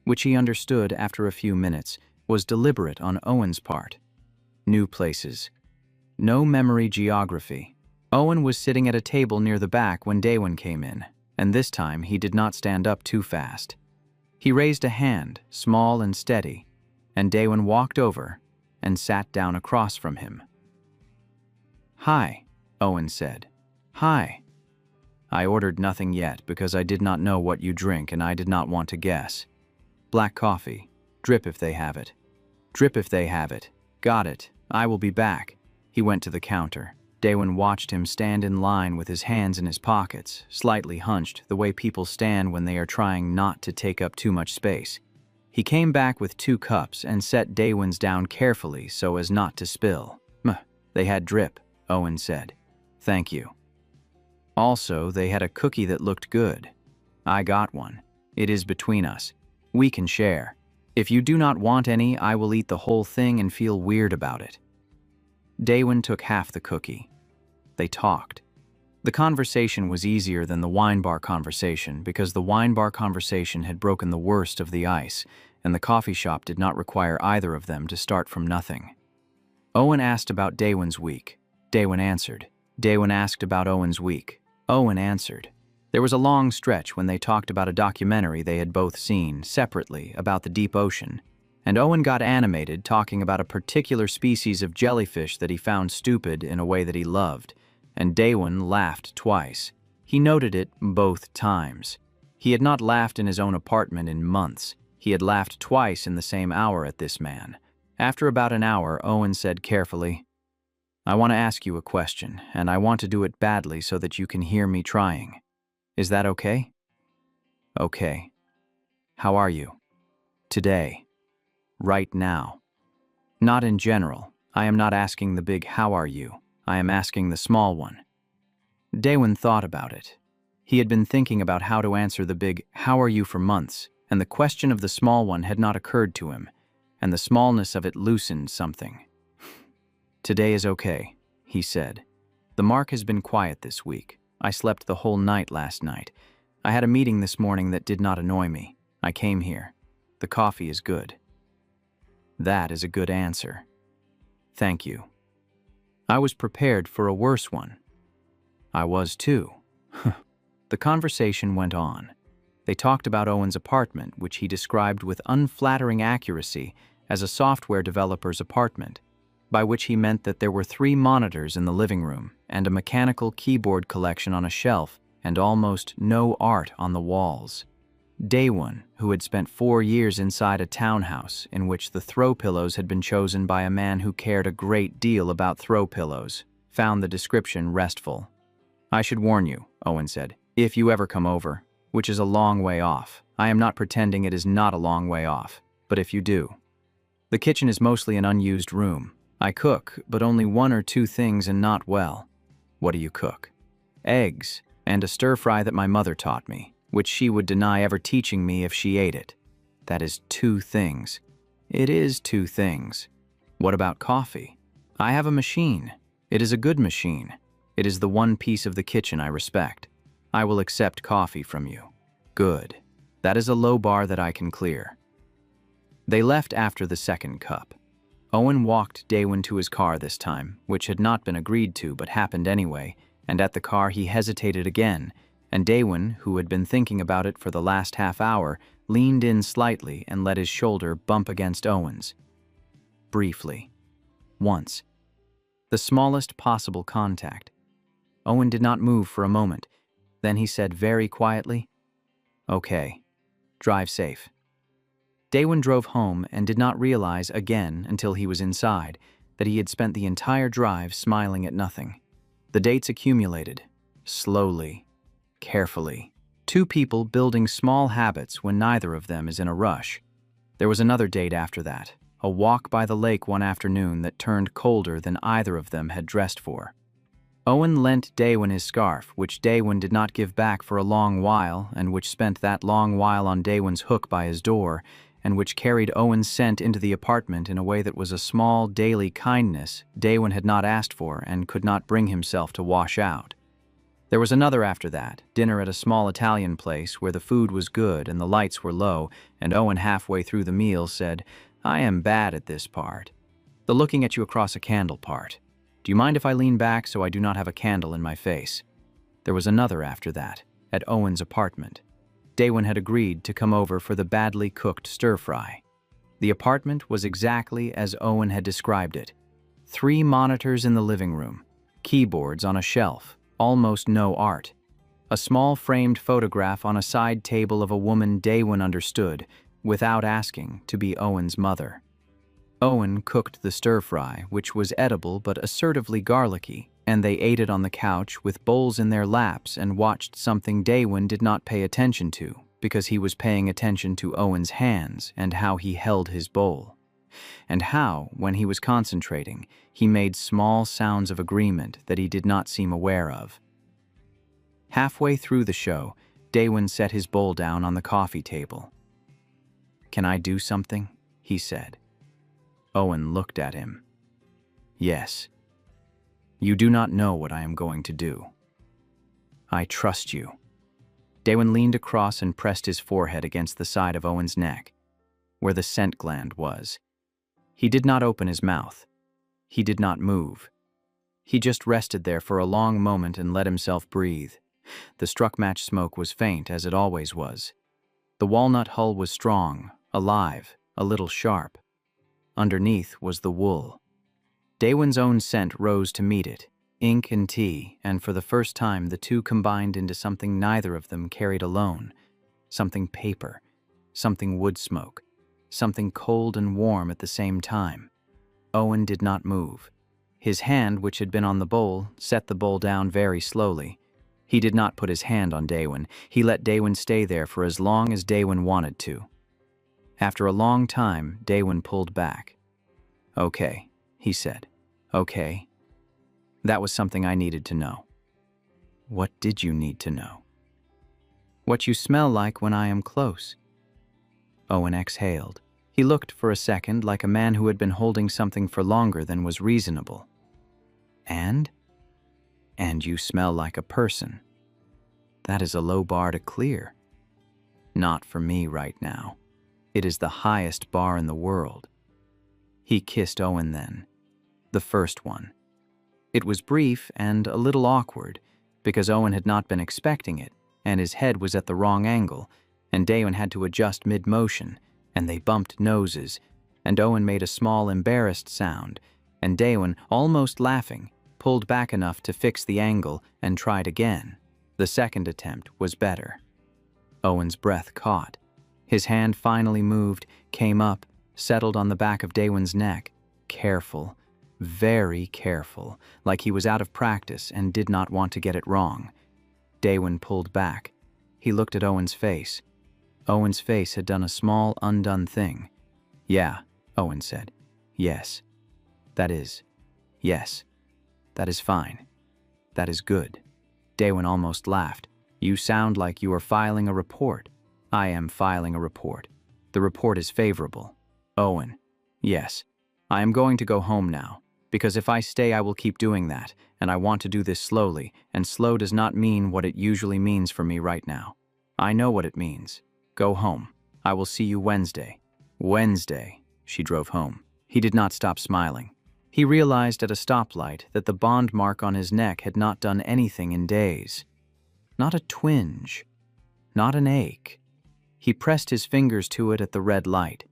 A: which he understood after a few minutes was deliberate on Owen's part. New places. No memory geography. Owen was sitting at a table near the back when Daewon came in, and this time he did not stand up too fast. He raised a hand, small and steady, and Daewon walked over and sat down across from him. "Hi," Owen said. "Hi. I ordered nothing yet because I did not know what you drink and I did not want to guess. Black coffee. Drip if they have it. Drip if they have it. Got it. I will be back." He went to the counter. Daewon watched him stand in line with his hands in his pockets, slightly hunched, the way people stand when they are trying not to take up too much space. He came back with 2 cups and set Daewon's down carefully so as not to spill. "They had drip," Owen said. "Thank you. Also, they had a cookie that looked good. I got one. It is between us. We can share. If you do not want any, I will eat the whole thing and feel weird about it." Daewon took half the cookie. They talked. The conversation was easier than the wine bar conversation because the wine bar conversation had broken the worst of the ice, and the coffee shop did not require either of them to start from nothing. Owen asked about Daewon's week. Daewon answered. Daewon asked about Owen's week. Owen answered. There was a long stretch when they talked about a documentary they had both seen, separately, about the deep ocean, and Owen got animated talking about a particular species of jellyfish that he found stupid in a way that he loved, and Daewon laughed twice. He noted it both times. He had not laughed in his own apartment in months. He had laughed twice in the same hour at this man. After about an hour, Owen said carefully, "I want to ask you a question, and I want to do it badly so that you can hear me trying. Is that okay?" "Okay. How are you? Today. Right now. Not in general. I am not asking the big how are you. I am asking the small one." Daewon thought about it. He had been thinking about how to answer the big how are you for months, and the question of the small one had not occurred to him, and the smallness of it loosened something. "Today is okay," he said. "The mark has been quiet this week. I slept the whole night last night. I had a meeting this morning that did not annoy me. I came here. The coffee is good." "That is a good answer. Thank you." I was prepared for a worse one. I was too. The conversation went on. They talked about Owen's apartment, which he described with unflattering accuracy as a software developer's apartment, by which he meant that there were 3 monitors in the living room and a mechanical keyboard collection on a shelf and almost no art on the walls. Daewon, who had spent 4 years inside a townhouse in which the throw pillows had been chosen by a man who cared a great deal about throw pillows, found the description restful. "I should warn you," Owen said, "if you ever come over, which is a long way off. I am not pretending it is not a long way off, but if you do. The kitchen is mostly an unused room. I cook, but only 1 or 2 things and not well." "What do you cook?" "Eggs, and a stir-fry that my mother taught me, which she would deny ever teaching me if she ate it." "That is 2 things. "It is 2 things. "What about coffee?" "I have a machine. It is a good machine. It is the one piece of the kitchen I respect. I will accept coffee from you." "Good. That is a low bar that I can clear." They left after the second cup. Owen walked Daewon to his car this time, which had not been agreed to but happened anyway, and at the car he hesitated again, and Daewon, who had been thinking about it for the last half hour, leaned in slightly and let his shoulder bump against Owen's. Briefly. Once. The smallest possible contact. Owen did not move for a moment. Then he said very quietly, "Okay. Drive safe." Daewon drove home and did not realize again until he was inside that he had spent the entire drive smiling at nothing. The dates accumulated, slowly, carefully. 2 people building small habits when neither of them is in a rush. There was another date after that, a walk by the lake one afternoon that turned colder than either of them had dressed for. Owen lent Daewon his scarf, which Daewon did not give back for a long while, and which spent that long while on Daewon's hook by his door, and which carried Owen's scent into the apartment in a way that was a small daily kindness Daewon had not asked for and could not bring himself to wash out. There was another after that, dinner at a small Italian place where the food was good and the lights were low, and Owen halfway through the meal said, "I am bad at this part. The looking at you across a candle part. Do you mind if I lean back so I do not have a candle in my face?" There was another after that, at Owen's apartment. Daewon had agreed to come over for the badly cooked stir-fry. The apartment was exactly as Owen had described it. 3 monitors in the living room, keyboards on a shelf, almost no art. A small framed photograph on a side table of a woman Daewon understood, without asking, to be Owen's mother. Owen cooked the stir-fry, which was edible but assertively garlicky, and they ate it on the couch with bowls in their laps and watched something Daewon did not pay attention to, because he was paying attention to Owen's hands and how he held his bowl, and how, when he was concentrating, he made small sounds of agreement that he did not seem aware of. Halfway through the show, Daewon set his bowl down on the coffee table. "Can I do something?" he said. Owen looked at him. "Yes. You do not know what I am going to do. I trust you." Daewon leaned across and pressed his forehead against the side of Owen's neck, where the scent gland was. He did not open his mouth. He did not move. He just rested there for a long moment and let himself breathe. The struck match smoke was faint, as it always was. The walnut hull was strong, alive, a little sharp. Underneath was the wool. Daewon's own scent rose to meet it, ink and tea, and for the first time the 2 combined into something neither of them carried alone, something paper, something wood smoke, something cold and warm at the same time. Owen did not move. His hand, which had been on the bowl, set the bowl down very slowly. He did not put his hand on Daewon. He let Daewon stay there for as long as Daewon wanted to. After a long time, Daewon pulled back. "Okay," he said. "Okay. That was something I needed to know." "What did you need to know?" "What you smell like when I am close." Owen exhaled. He looked for a second like a man who had been holding something for longer than was reasonable. "And you smell like a person. That is a low bar to clear." "Not for me right now. It is the highest bar in the world." He kissed Owen then. The first one. It was brief and a little awkward, because Owen had not been expecting it, and his head was at the wrong angle, and Daewon had to adjust mid-motion, and they bumped noses, and Owen made a small embarrassed sound, and Daewon, almost laughing, pulled back enough to fix the angle and tried again. The second attempt was better. Owen's breath caught. His hand finally moved, came up, settled on the back of Daewon's neck. Careful, very careful, like he was out of practice and did not want to get it wrong. Daewon pulled back. He looked at Owen's face. Owen's face had done a small, undone thing. "Yeah," Owen said. "Yes. That is. Yes. That is fine. That is good." Daewon almost laughed. "You sound like you are filing a report." "I am filing a report. The report is favorable." "Owen." "Yes. I am going to go home now, because if I stay I will keep doing that, and I want to do this slowly, and slow does not mean what it usually means for me right now. I know what it means. Go home. I will see you Wednesday." Wednesday. She drove home. He did not stop smiling. He realized at a stoplight that the bond mark on his neck had not done anything in days. Not a twinge. Not an ache. He pressed his fingers to it at the red light.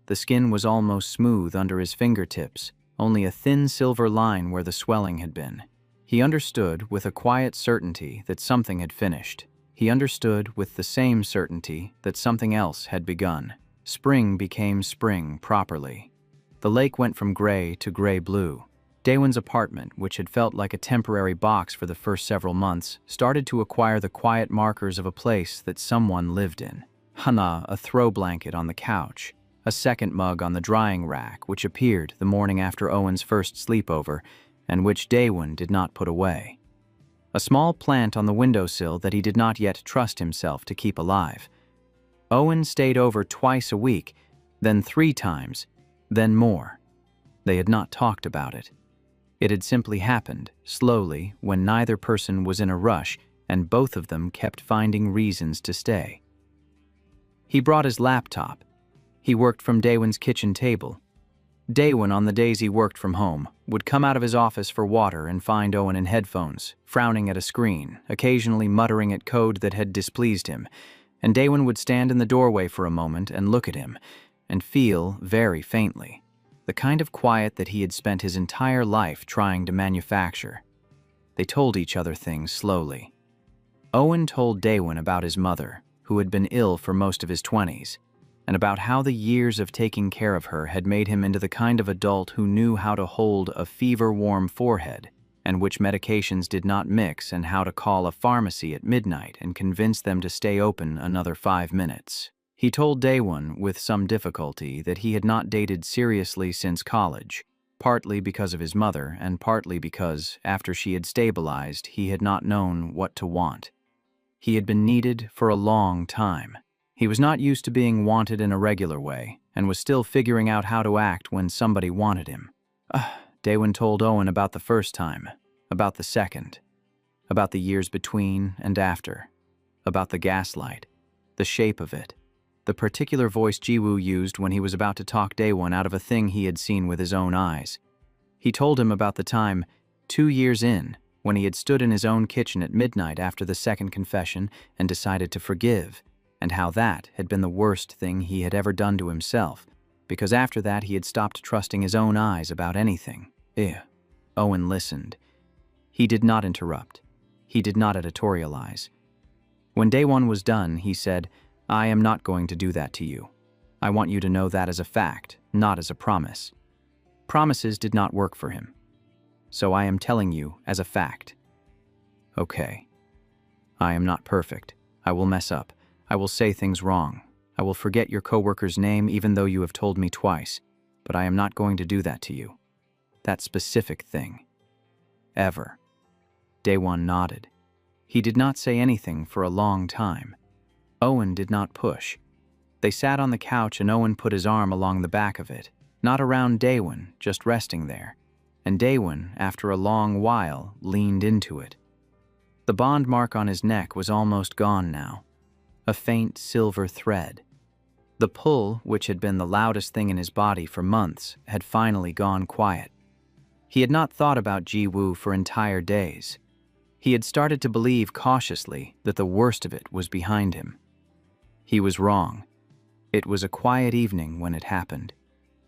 A: The skin was almost smooth under his fingertips, only a thin silver line where the swelling had been. He understood with a quiet certainty that something had finished. He understood with the same certainty that something else had begun. Spring became spring properly. The lake went from gray to gray-blue. Daewon's apartment, which had felt like a temporary box for the first several months, started to acquire the quiet markers of a place that someone lived in. Hana, a throw blanket on the couch, a second mug on the drying rack, which appeared the morning after Owen's first sleepover, and which Daewon did not put away. A small plant on the windowsill that he did not yet trust himself to keep alive. Owen stayed over twice a week, then 3 times, then more. They had not talked about it. It had simply happened, slowly, when neither person was in a rush, and both of them kept finding reasons to stay. He brought his laptop. He worked from Daewon's kitchen table. Daewon, on the days he worked from home, would come out of his office for water and find Owen in headphones, frowning at a screen, occasionally muttering at code that had displeased him, and Daewon would stand in the doorway for a moment and look at him, and feel, very faintly, the kind of quiet that he had spent his entire life trying to manufacture. They told each other things slowly. Owen told Daewon about his mother, who had been ill for most of his 20s, and about how the years of taking care of her had made him into the kind of adult who knew how to hold a fever-warm forehead, and which medications did not mix, and how to call a pharmacy at midnight and convince them to stay open another 5 minutes. He told Daewon, with some difficulty, that he had not dated seriously since college, partly because of his mother, and partly because, after she had stabilized, he had not known what to want. He had been needed for a long time. He was not used to being wanted in a regular way, and was still figuring out how to act when somebody wanted him. Daewon told Owen about the first time, about the second, about the years between and after, about the gaslight, the shape of it, the particular voice Jiwoo used when he was about to talk Daewon out of a thing he had seen with his own eyes. He told him about the time, 2 years in, when he had stood in his own kitchen at midnight after the second confession and decided to forgive, and how that had been the worst thing he had ever done to himself, because after that he had stopped trusting his own eyes about anything. Owen listened. He did not interrupt. He did not editorialize. When Daewon was done, he said, "I am not going to do that to you. I want you to know that as a fact, not as a promise." Promises did not work for him. So I am telling you as a fact. Okay. I am not perfect. I will mess up. I will say things wrong. I will forget your coworker's name even though you have told me twice, but I am not going to do that to you. That specific thing. Ever. Daewon nodded. He did not say anything for a long time. Owen did not push. They sat on the couch and Owen put his arm along the back of it, not around Daewon, just resting there, and Daewon, after a long while, leaned into it. The bond mark on his neck was almost gone now. A faint silver thread. The pull, which had been the loudest thing in his body for months, had finally gone quiet. He had not thought about Ji-woo for entire days. He had started to believe cautiously that the worst of it was behind him. He was wrong. It was a quiet evening when it happened.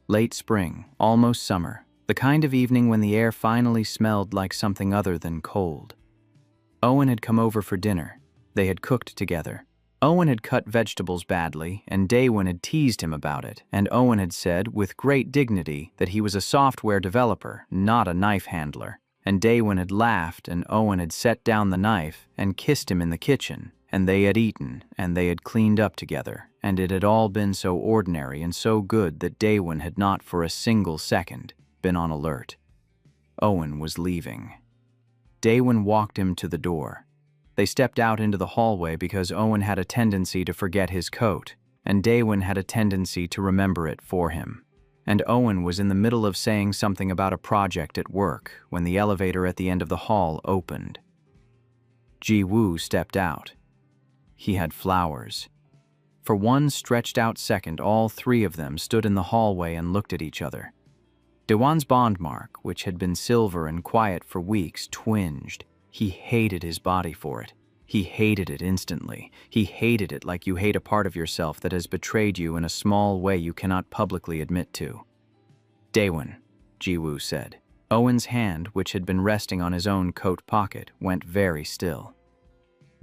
A: Late spring, almost summer, the kind of evening when the air finally smelled like something other than cold. Owen had come over for dinner. They had cooked together. Owen had cut vegetables badly, and Daewon had teased him about it, and Owen had said with great dignity that he was a software developer, not a knife handler. And Daewon had laughed, and Owen had set down the knife and kissed him in the kitchen, and they had eaten, and they had cleaned up together, and it had all been so ordinary and so good that Daewon had not for a single second been on alert. Owen was leaving. Daewon walked him to the door. They stepped out into the hallway because Owen had a tendency to forget his coat, and Daewon had a tendency to remember it for him. And Owen was in the middle of saying something about a project at work when the elevator at the end of the hall opened. Ji-woo stepped out. He had flowers. For one stretched-out second, all three of them stood in the hallway and looked at each other. Daewon's bond mark, which had been silver and quiet for weeks, twinged. He hated his body for it. He hated it instantly. He hated it like you hate a part of yourself that has betrayed you in a small way you cannot publicly admit to. Daewon, Ji-woo said. Owen's hand, which had been resting on his own coat pocket, went very still.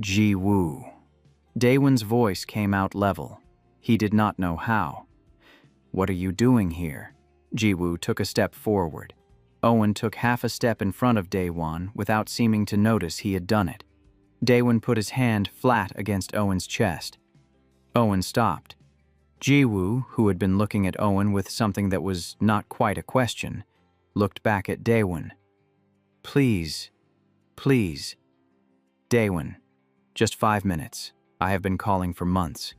A: Ji-woo. Daewon's voice came out level. He did not know how. What are you doing here? Ji-woo took a step forward. Owen took half a step in front of Daewon without seeming to notice he had done it. Daewon put his hand flat against Owen's chest. Owen stopped. Ji-woo, who had been looking at Owen with something that was not quite a question, looked back at Daewon. Please. Please. Daewon, just 5 minutes. I have been calling for months.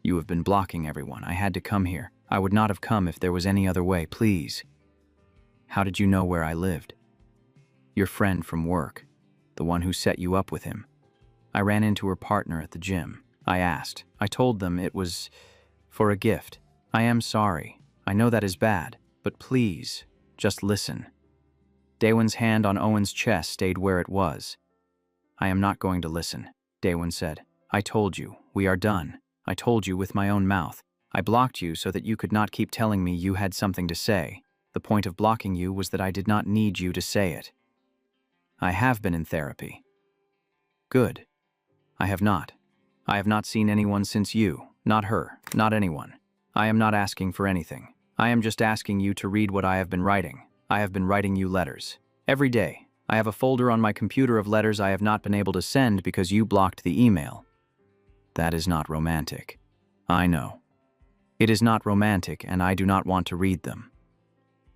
A: You have been blocking everyone. I had to come here. I would not have come if there was any other way, please. How did you know where I lived? Your friend from work, the one who set you up with him. I ran into her partner at the gym. I asked. I told them it was for a gift. I am sorry. I know that is bad, but please, just listen. Daewon's hand on Owen's chest stayed where it was. I am not going to listen, Daewon said. I told you. We are done. I told you with my own mouth. I blocked you so that you could not keep telling me you had something to say. The point of blocking you was that I did not need you to say it. I have been in therapy. Good. I have not. I have not seen anyone since you, not her, not anyone. I am not asking for anything. I am just asking you to read what I have been writing. I have been writing you letters. Every day. I have a folder on my computer of letters I have not been able to send because you blocked the email. That is not romantic. I know. It is not romantic, and I do not want to read them.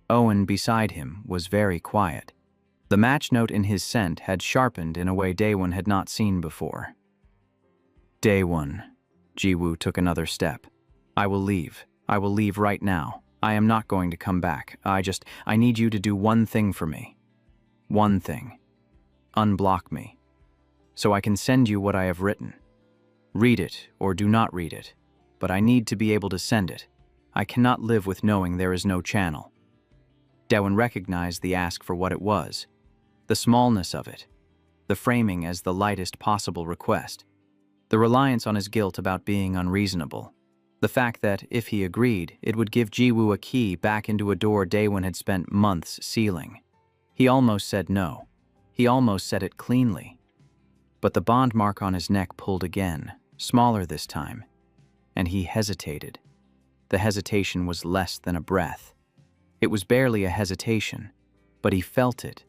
A: Owen, beside him, was very quiet. The match note in his scent had sharpened in a way Daewon had not seen before. Daewon. Ji-woo took another step. I will leave. I will leave right now. I am not going to come back. I need you to do one thing for me. One thing. Unblock me. So I can send you what I have written. Read it or do not read it, but I need to be able to send it. I cannot live with knowing there is no channel. Daewon recognized the ask for what it was, the smallness of it, the framing as the lightest possible request, the reliance on his guilt about being unreasonable, the fact that, if he agreed, it would give Ji-woo a key back into a door Daewon had spent months sealing. He almost said no. He almost said it cleanly. But the bond mark on his neck pulled again, smaller this time, and he hesitated. The hesitation was less than a breath. It was barely a hesitation, but he felt it,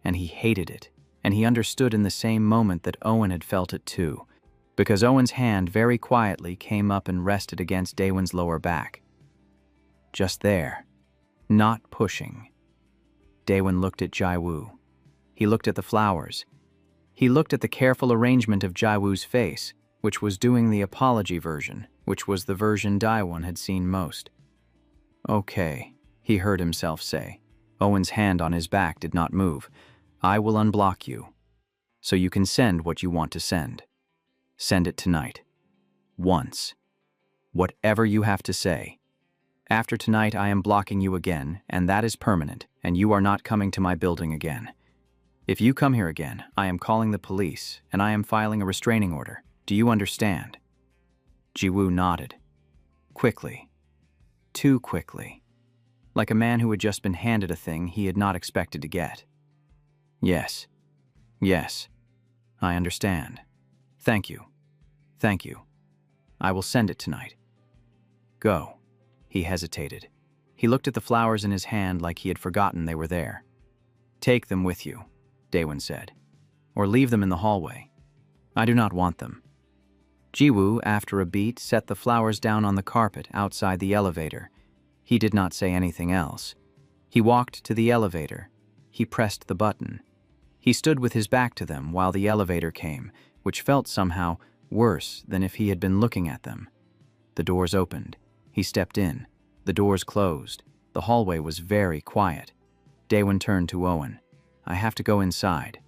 A: and he hated it, and he understood in the same moment that Owen had felt it too, because Owen's hand very quietly came up and rested against Daewon's lower back. Just there, not pushing. Daewon looked at Ji-woo. He looked at the flowers. He looked at the careful arrangement of Ji-woo's face, which was doing the apology version, which was the version Daewon had seen most. Okay, he heard himself say. Owen's hand on his back did not move. I will unblock you, so you can send what you want to send. Send it tonight. Once. Whatever you have to say. After tonight I am blocking you again, and that is permanent, and you are not coming to my building again. If you come here again, I am calling the police, and I am filing a restraining order. Do you understand? Jiwoo nodded. Quickly. Too quickly. Like a man who had just been handed a thing he had not expected to get. Yes. Yes. I understand. Thank you. Thank you. I will send it tonight. Go. He hesitated. He looked at the flowers in his hand like he had forgotten they were there. Take them with you, Daewon said. Or leave them in the hallway. I do not want them. Jiwoo, after a beat, set the flowers down on the carpet outside the elevator. He did not say anything else. He walked to the elevator. He pressed the button. He stood with his back to them while the elevator came, which felt somehow worse than if he had been looking at them. The doors opened. He stepped in. The doors closed. The hallway was very quiet. Daewon turned to Owen. I have to go inside.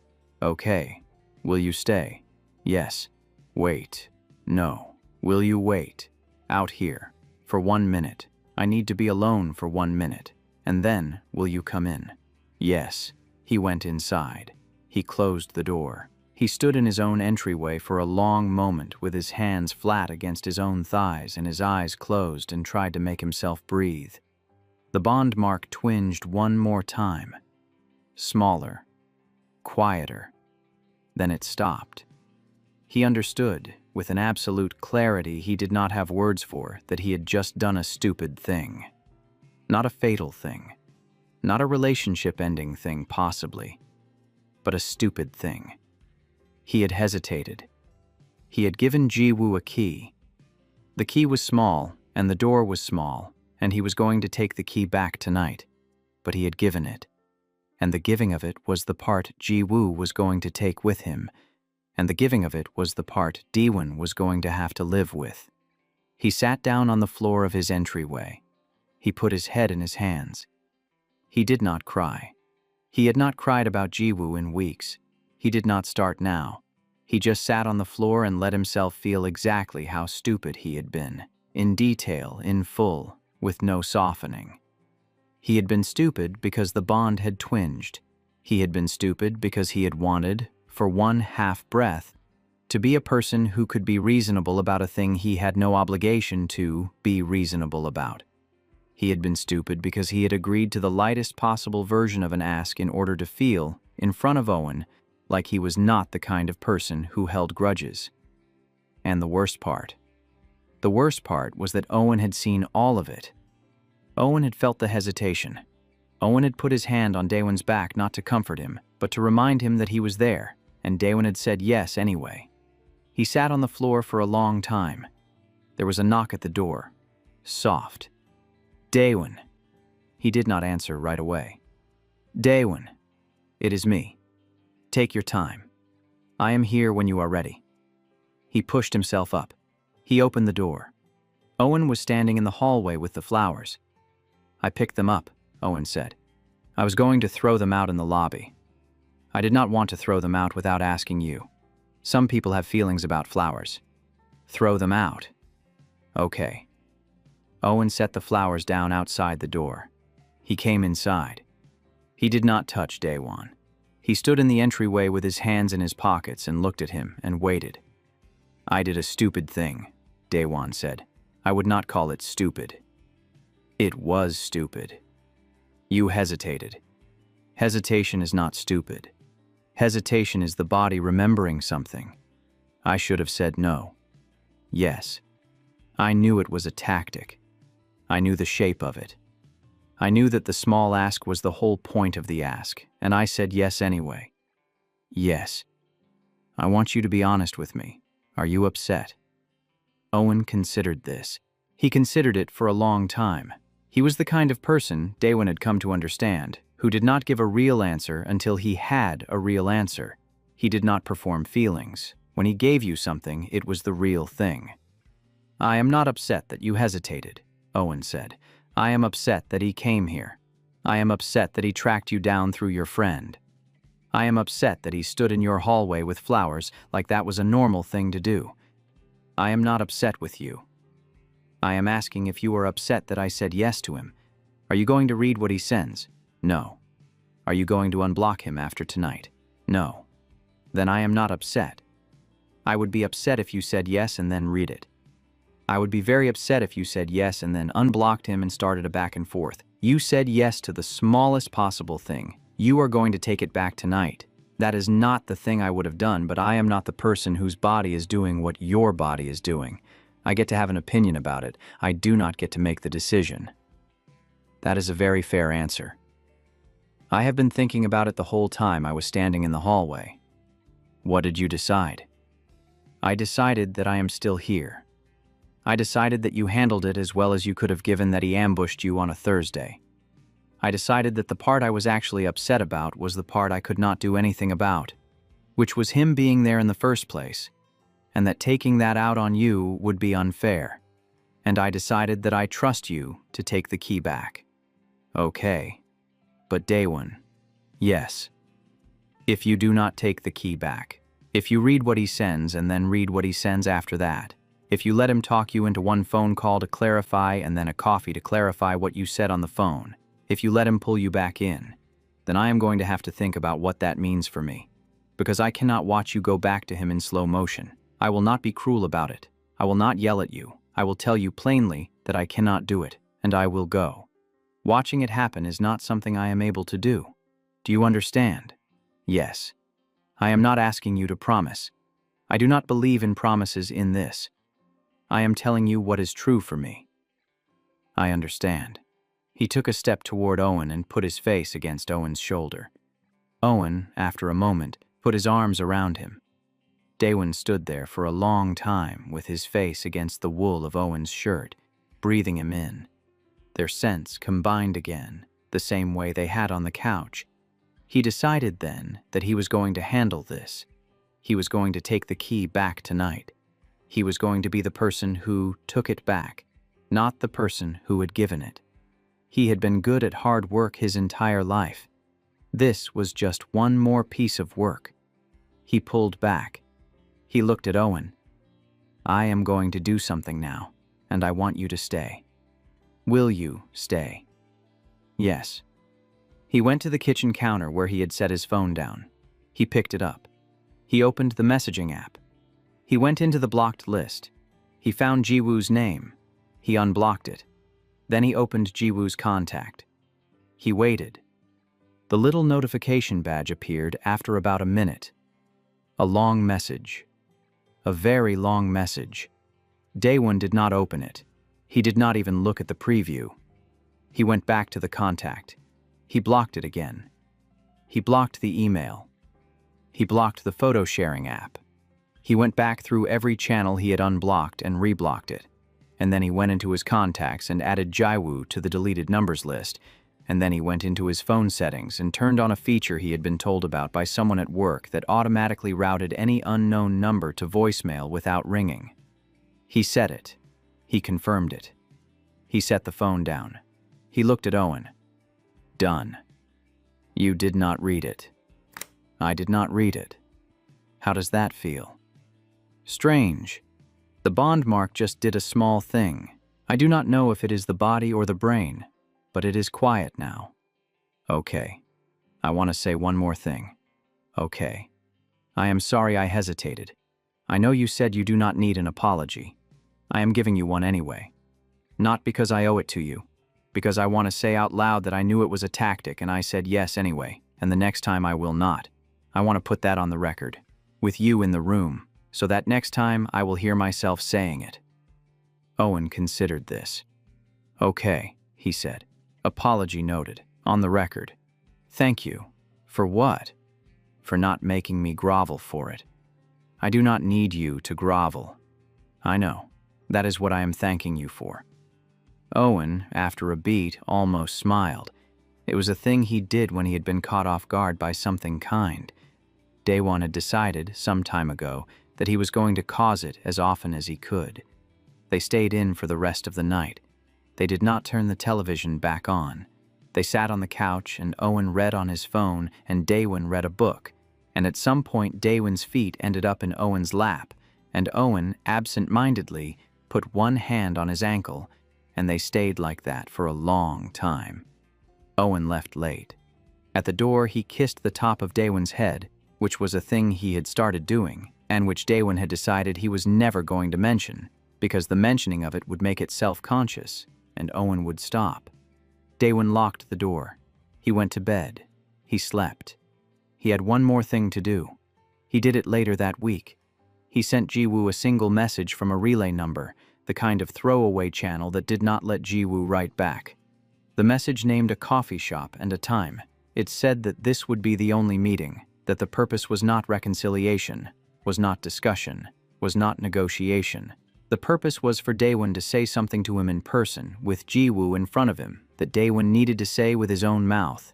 A: Okay. Will you stay? Yes. Wait. No. Will you wait? Out here. For 1 minute. I need to be alone for 1 minute. And then, will you come in? Yes. He went inside. He closed the door. He stood in his own entryway for a long moment with his hands flat against his own thighs and his eyes closed and tried to make himself breathe. The bond mark twinged one more time. Smaller. Quieter. Then it stopped. He understood, with an absolute clarity he did not have words for, that he had just done a stupid thing. Not a fatal thing. Not a relationship-ending thing, possibly. But a stupid thing. He had hesitated. He had given Jiwoo a key. The key was small, and the door was small, and he was going to take the key back tonight. But he had given it. And the giving of it was the part Jiwoo was going to take with him, and the giving of it was the part Daewon was going to have to live with. He sat down on the floor of his entryway. He put his head in his hands. He did not cry. He had not cried about Jiwoo in weeks. He did not start now. He just sat on the floor and let himself feel exactly how stupid he had been, in detail, in full, with no softening. He had been stupid because the bond had twinged. He had been stupid because he had wanted, for one half breath, to be a person who could be reasonable about a thing he had no obligation to be reasonable about. He had been stupid because he had agreed to the lightest possible version of an ask in order to feel, in front of Owen, like he was not the kind of person who held grudges. And the worst part was that Owen had seen all of it. Owen had felt the hesitation. Owen had put his hand on Daewon's back not to comfort him, but to remind him that he was there, and Daewon had said yes anyway. He sat on the floor for a long time. There was a knock at the door. Soft. Daewon. He did not answer right away. Daewon. It is me. Take your time. I am here when you are ready. He pushed himself up. He opened the door. Owen was standing in the hallway with the flowers. I picked them up, Owen said. I was going to throw them out in the lobby. I did not want to throw them out without asking you. Some people have feelings about flowers. Throw them out. Okay. Owen set the flowers down outside the door. He came inside. He did not touch Daewon. He stood in the entryway with his hands in his pockets and looked at him and waited. I did a stupid thing, Daewon said. I would not call it stupid. It was stupid. You hesitated. Hesitation is not stupid. Hesitation is the body remembering something. I should have said no. Yes. I knew it was a tactic. I knew the shape of it. I knew that the small ask was the whole point of the ask, and I said yes anyway. Yes. I want you to be honest with me. Are you upset? Owen considered this. He considered it for a long time. He was the kind of person, Daewon had come to understand, who did not give a real answer until he had a real answer. He did not perform feelings. When he gave you something, it was the real thing. I am not upset that you hesitated, Owen said. I am upset that he came here. I am upset that he tracked you down through your friend. I am upset that he stood in your hallway with flowers like that was a normal thing to do. I am not upset with you. I am asking if you are upset that I said yes to him. Are you going to read what he sends? No. Are you going to unblock him after tonight? No. Then I am not upset. I would be upset if you said yes and then read it. I would be very upset if you said yes and then unblocked him and started a back and forth. You said yes to the smallest possible thing. You are going to take it back tonight. That is not the thing I would have done, but I am not the person whose body is doing what your body is doing. I get to have an opinion about it. I do not get to make the decision. That is a very fair answer. I have been thinking about it the whole time I was standing in the hallway. What did you decide? I decided that I am still here. I decided that you handled it as well as you could have given that he ambushed you on a Thursday. I decided that the part I was actually upset about was the part I could not do anything about, which was him being there in the first place, and that taking that out on you would be unfair. And I decided that I trust you to take the key back. Okay. But Daewon, yes. If you do not take the key back, if you read what he sends and then read what he sends after that, if you let him talk you into one phone call to clarify and then a coffee to clarify what you said on the phone, if you let him pull you back in, then I am going to have to think about what that means for me. Because I cannot watch you go back to him in slow motion. I will not be cruel about it. I will not yell at you. I will tell you plainly that I cannot do it, and I will go. Watching it happen is not something I am able to do. Do you understand? Yes. I am not asking you to promise. I do not believe in promises in this. I am telling you what is true for me. I understand. He took a step toward Owen and put his face against Owen's shoulder. Owen, after a moment, put his arms around him. Daewon stood there for a long time with his face against the wool of Owen's shirt, breathing him in. Their scents combined again, the same way they had on the couch. He decided then that he was going to handle this. He was going to take the key back tonight. He was going to be the person who took it back, not the person who had given it. He had been good at hard work his entire life. This was just one more piece of work. He pulled back. He looked at Owen. I am going to do something now, and I want you to stay. Will you stay? Yes. He went to the kitchen counter where he had set his phone down. He picked it up. He opened the messaging app. He went into the blocked list. He found Jiwoo's name. He unblocked it. Then he opened Jiwoo's contact. He waited. The little notification badge appeared after about a minute. A long message. A very long message. Daewon did not open it. He did not even look at the preview. He went back to the contact. He blocked it again. He blocked the email. He blocked the photo sharing app. He went back through every channel he had unblocked and reblocked it. And then he went into his contacts and added Jiwoo to the deleted numbers list. And then he went into his phone settings and turned on a feature he had been told about by someone at work that automatically routed any unknown number to voicemail without ringing. He set it. He confirmed it. He set the phone down. He looked at Owen. Done. You did not read it. I did not read it. How does that feel? Strange. The bond mark just did a small thing. I do not know if it is the body or the brain, but it is quiet now. Okay. I want to say one more thing. Okay. I am sorry I hesitated. I know you said you do not need an apology. I am giving you one anyway. Not because I owe it to you, because I want to say out loud that I knew it was a tactic and I said yes anyway, and the next time I will not. I want to put that on the record, with you in the room, so that next time I will hear myself saying it. Owen considered this. Okay, he said. Apology noted, on the record. Thank you. For what? For not making me grovel for it. I do not need you to grovel. I know. That is what I am thanking you for. Owen, after a beat, almost smiled. It was a thing he did when he had been caught off guard by something kind. Daewon had decided, some time ago, that he was going to cause it as often as he could. They stayed in for the rest of the night. They did not turn the television back on. They sat on the couch and Owen read on his phone and Daewon read a book, and at some point Daewon's feet ended up in Owen's lap, and Owen, absent-mindedly, put one hand on his ankle, and they stayed like that for a long time. Owen left late. At the door, he kissed the top of Daewon's head, which was a thing he had started doing, and which Daewon had decided he was never going to mention, because the mentioning of it would make it self-conscious, and Owen would stop. Daewon locked the door. He went to bed. He slept. He had one more thing to do. He did it later that week. He sent Jiwoo a single message from a relay number, the kind of throwaway channel that did not let Jiwoo write back. The message named a coffee shop and a time. It said that this would be the only meeting, that the purpose was not reconciliation, was not discussion, was not negotiation. The purpose was for Daewon to say something to him in person, with Jiwoo in front of him, that Daewon needed to say with his own mouth.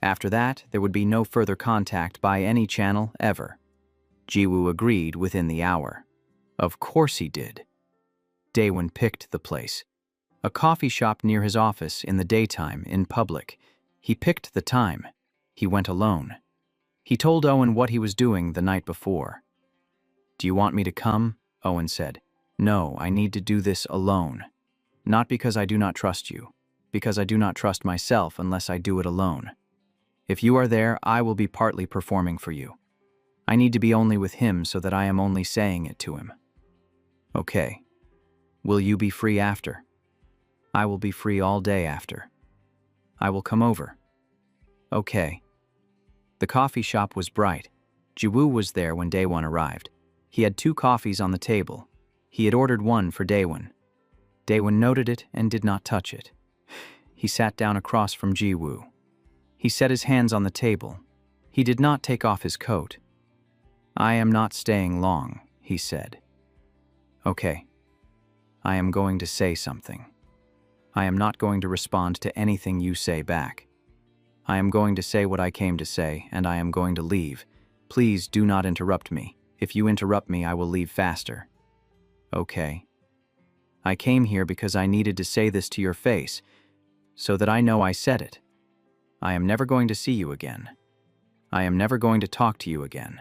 A: After that, there would be no further contact by any channel ever. Jiwoo agreed within the hour. Of course he did. Daewon picked the place. A coffee shop near his office in the daytime, in public. He picked the time. He went alone. He told Owen what he was doing the night before. "Do you want me to come?" Owen said. "No, I need to do this alone. Not because I do not trust you, because I do not trust myself unless I do it alone. If you are there, I will be partly performing for you. I need to be only with him so that I am only saying it to him." "Okay. Will you be free after?" "I will be free all day after." "I will come over." "Okay." The coffee shop was bright. Jiwoo was there when Daewon arrived. He had 2 coffees on the table. He had ordered one for Daewon. Daewon noted it and did not touch it. He sat down across from Jiwoo. He set his hands on the table. He did not take off his coat. "I am not staying long," he said. "Okay. I am going to say something. I am not going to respond to anything you say back. I am going to say what I came to say, and I am going to leave. Please do not interrupt me. If you interrupt me, I will leave faster." "Okay. I came here because I needed to say this to your face, so that I know I said it. I am never going to see you again. I am never going to talk to you again.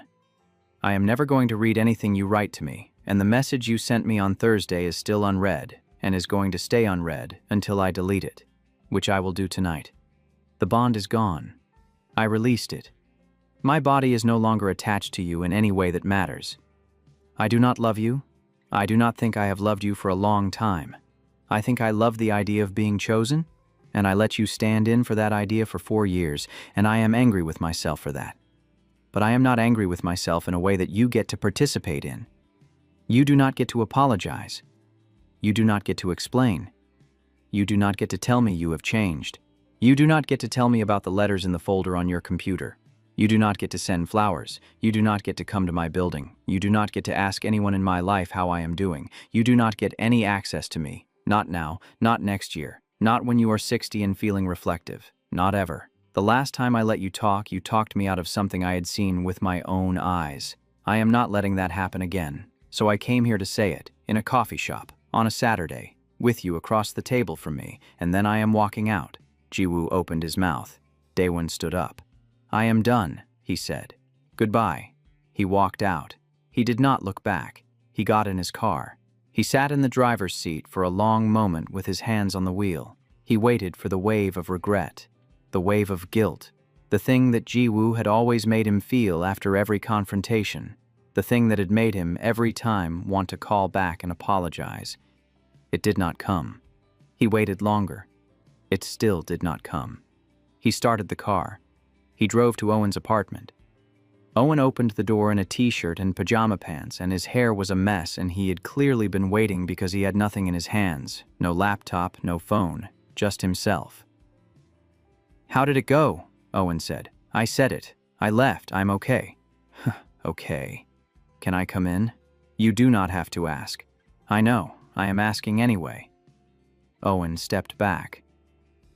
A: I am never going to read anything you write to me, and the message you sent me on Thursday is still unread, and is going to stay unread until I delete it, which I will do tonight. The bond is gone. I released it. My body is no longer attached to you in any way that matters. I do not love you. I do not think I have loved you for a long time. I think I love the idea of being chosen, and I let you stand in for that idea for 4 years, and I am angry with myself for that. But I am not angry with myself in a way that you get to participate in. You do not get to apologize. You do not get to explain. You do not get to tell me you have changed. You do not get to tell me about the letters in the folder on your computer. You do not get to send flowers. You do not get to come to my building. You do not get to ask anyone in my life how I am doing. You do not get any access to me. Not now, not next year, not when you are 60 and feeling reflective. Not ever. The last time I let you talked me out of something I had seen with my own eyes. I am not letting that happen again. So I came here to say it, in a coffee shop, on a Saturday, with you across the table from me, and then I am walking out. Jiwoo opened his mouth. Daewon stood up. "I am done," he said. "Goodbye." He walked out. He did not look back. He got in his car. He sat in the driver's seat for a long moment with his hands on the wheel. He waited for the wave of regret, the wave of guilt, the thing that Jiwoo had always made him feel after every confrontation, the thing that had made him every time want to call back and apologize. It did not come. He waited longer. It still did not come. He started the car. He drove to Owen's apartment. Owen opened the door in a t-shirt and pajama pants, and his hair was a mess, and he had clearly been waiting because he had nothing in his hands. No laptop, no phone, just himself. "How did it go?" Owen said. "I said it. I left. I'm okay." "Okay. Can I come in?" "You do not have to ask." "I know. I am asking anyway." Owen stepped back.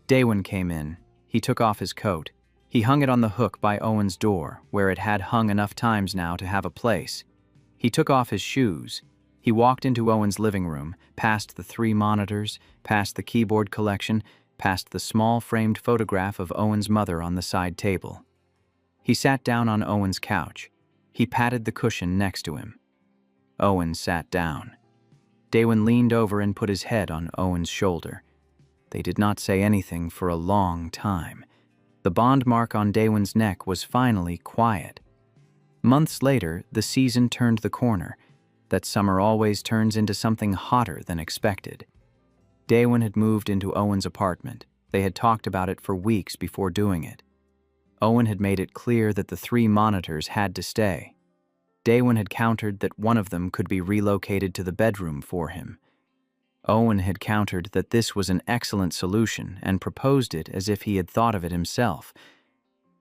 A: Daewon came in. He took off his coat. He hung it on the hook by Owen's door, where it had hung enough times now to have a place. He took off his shoes. He walked into Owen's living room, past the 3 monitors, past the keyboard collection, past the small framed photograph of Owen's mother on the side table. He sat down on Owen's couch. He patted the cushion next to him. Owen sat down. Daewon leaned over and put his head on Owen's shoulder. They did not say anything for a long time. The bond mark on Daewon's neck was finally quiet. Months later, the season turned the corner. That summer always turns into something hotter than expected. Daewon had moved into Owen's apartment. They had talked about it for weeks before doing it. Owen had made it clear that the 3 monitors had to stay. Daewon had countered that one of them could be relocated to the bedroom for him. Owen had countered that this was an excellent solution and proposed it as if he had thought of it himself.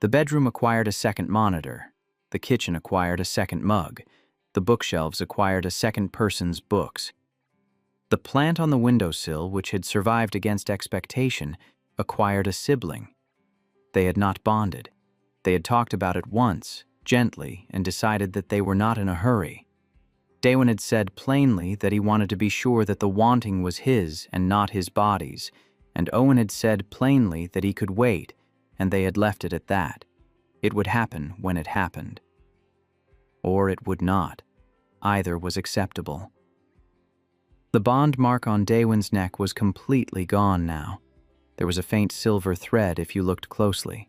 A: The bedroom acquired a second monitor. The kitchen acquired a second mug. The bookshelves acquired a second person's books. The plant on the windowsill, which had survived against expectation, acquired a sibling. They had not bonded. They had talked about it once, gently, and decided that they were not in a hurry. Daewon had said plainly that he wanted to be sure that the wanting was his and not his body's, and Owen had said plainly that he could wait, and they had left it at that. It would happen when it happened. Or it would not. Either was acceptable. The bond mark on Daewon's neck was completely gone now. There was a faint silver thread if you looked closely.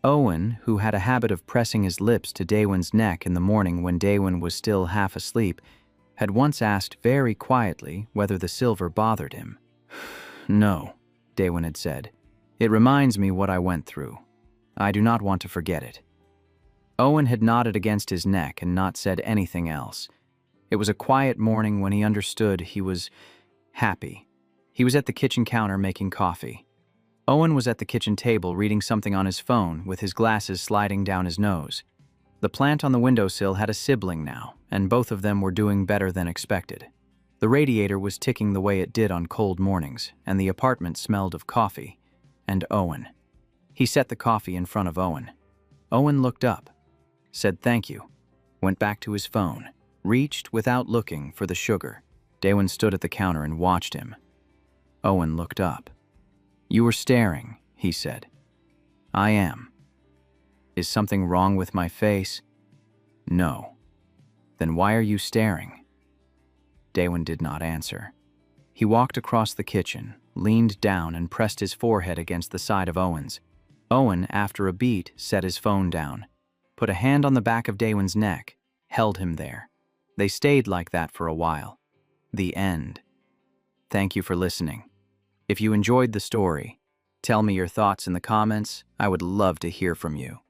A: Owen, who had a habit of pressing his lips to Daewon's neck in the morning when Daewon was still half asleep, had once asked very quietly whether the silver bothered him. "No," Daewon had said. "It reminds me what I went through. I do not want to forget it." Owen had nodded against his neck and not said anything else. It was a quiet morning when he understood he was happy. He was at the kitchen counter making coffee. Owen was at the kitchen table reading something on his phone with his glasses sliding down his nose. The plant on the windowsill had a sibling now, and both of them were doing better than expected. The radiator was ticking the way it did on cold mornings, and the apartment smelled of coffee and Owen. He set the coffee in front of Owen. Owen looked up, said thank you, went back to his phone, reached without looking for the sugar. Daewon stood at the counter and watched him. Owen looked up. "You were staring," he said. "I am." "Is something wrong with my face?" "No." "Then why are you staring?" Daewon did not answer. He walked across the kitchen, leaned down and pressed his forehead against the side of Owen's. Owen, after a beat, set his phone down, put a hand on the back of Daewon's neck, held him there. They stayed like that for a while. The end. Thank you for listening. If you enjoyed the story, tell me your thoughts in the comments. I would love to hear from you.